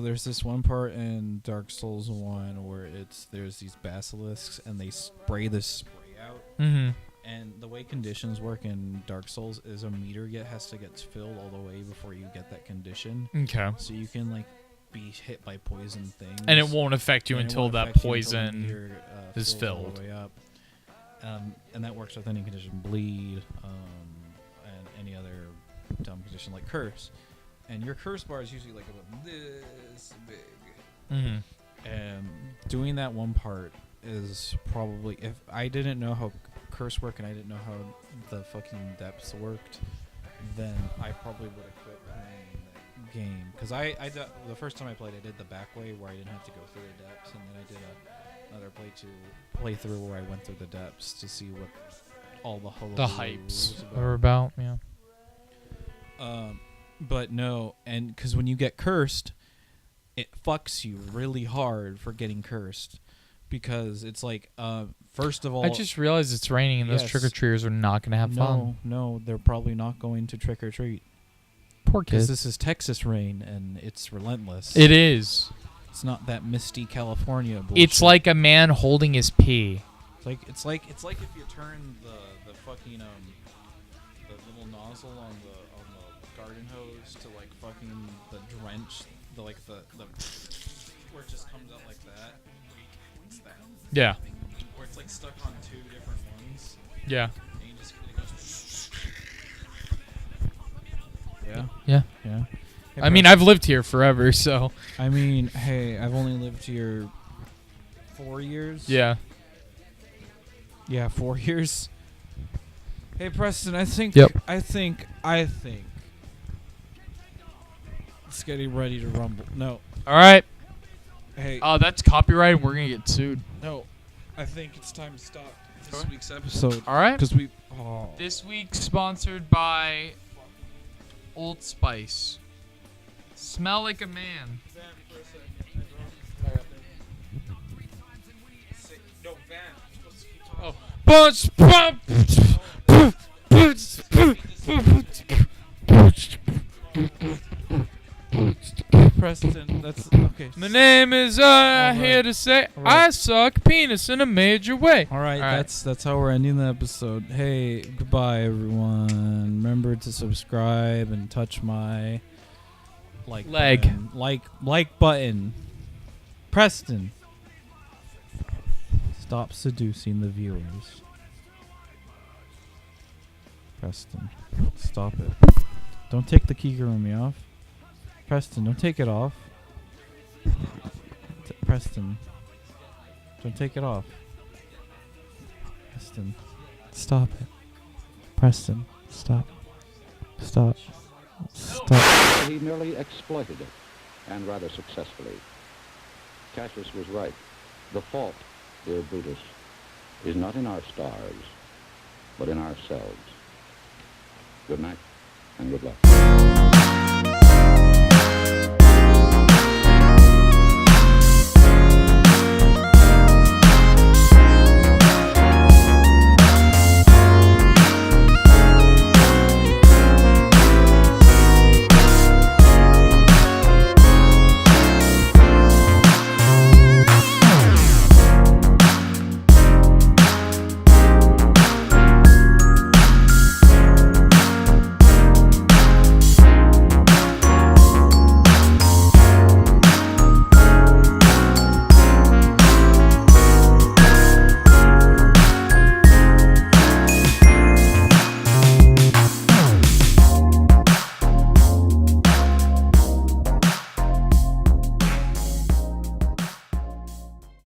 there's this one part in Dark Souls 1 where there's these basilisks and they spray this spray out. Mm-hmm. And the way conditions work in Dark Souls is a meter has to get filled all the way before you get that condition. Okay. So you can like be hit by poison things. And it won't affect you and it until won't that affect you until the poison meter, is fills all filled. the way up. And that works with any condition, bleed, and any other dumb condition like curse. And your curse bar is usually like about this big. Mm-hmm. And doing that one part is probably, if I didn't know how curse worked and I didn't know how the fucking depths worked, then I probably would have quit playing that game. Because the first time I played, I did the back way where I didn't have to go through the depths, and then I did another playthrough where I went through the depths to see what all the hypes was are about. Yeah. But no, and because when you get cursed, it fucks you really hard for getting cursed. because it's like, first of all, I just realized it's raining and those Yes. trick-or-treaters are not going to have fun. No, they're probably not going to trick or treat Poor because kids. this is Texas rain and it's relentless. It is. It's not that misty California bullshit. It's like a man holding his pee. It's like if you turn the fucking the little nozzle on the garden hose to like fucking the drench, the where it just comes out like that. It's that. Yeah. Where it's like stuck on two different ones. Yeah. And you just it goes. Yeah. Yeah. Yeah. Hey, I mean, bro. I've lived here forever, so. I mean, hey, I've only lived here 4 years. Yeah. Yeah, 4 years. Hey, Preston, I think. Yep. I think. It's getting ready to rumble. No. All right. Hey. That's copyright. We're going to get sued. No. I think it's time to stop this Okay. week's episode. All right. Because we. Oh. This week sponsored by Old Spice. Smell like a man. No, Van. Oh. Bunch. Preston, that's okay. My name is right. here to say All right. I suck penis in a major way. All right, All right. that's how we're ending the episode. Hey, goodbye, everyone. Remember to subscribe and touch my Leg. button. Like button. Preston, stop seducing the viewers. Preston, stop it. Don't take the Kigurumi off. Preston, don't take it off. Preston, don't take it off. Preston, stop it. Preston, stop. Stop. Stop. He merely exploited it, and rather successfully. Cassius was right. The fault, dear Brutus, is not in our stars, but in ourselves. Good night, and good luck.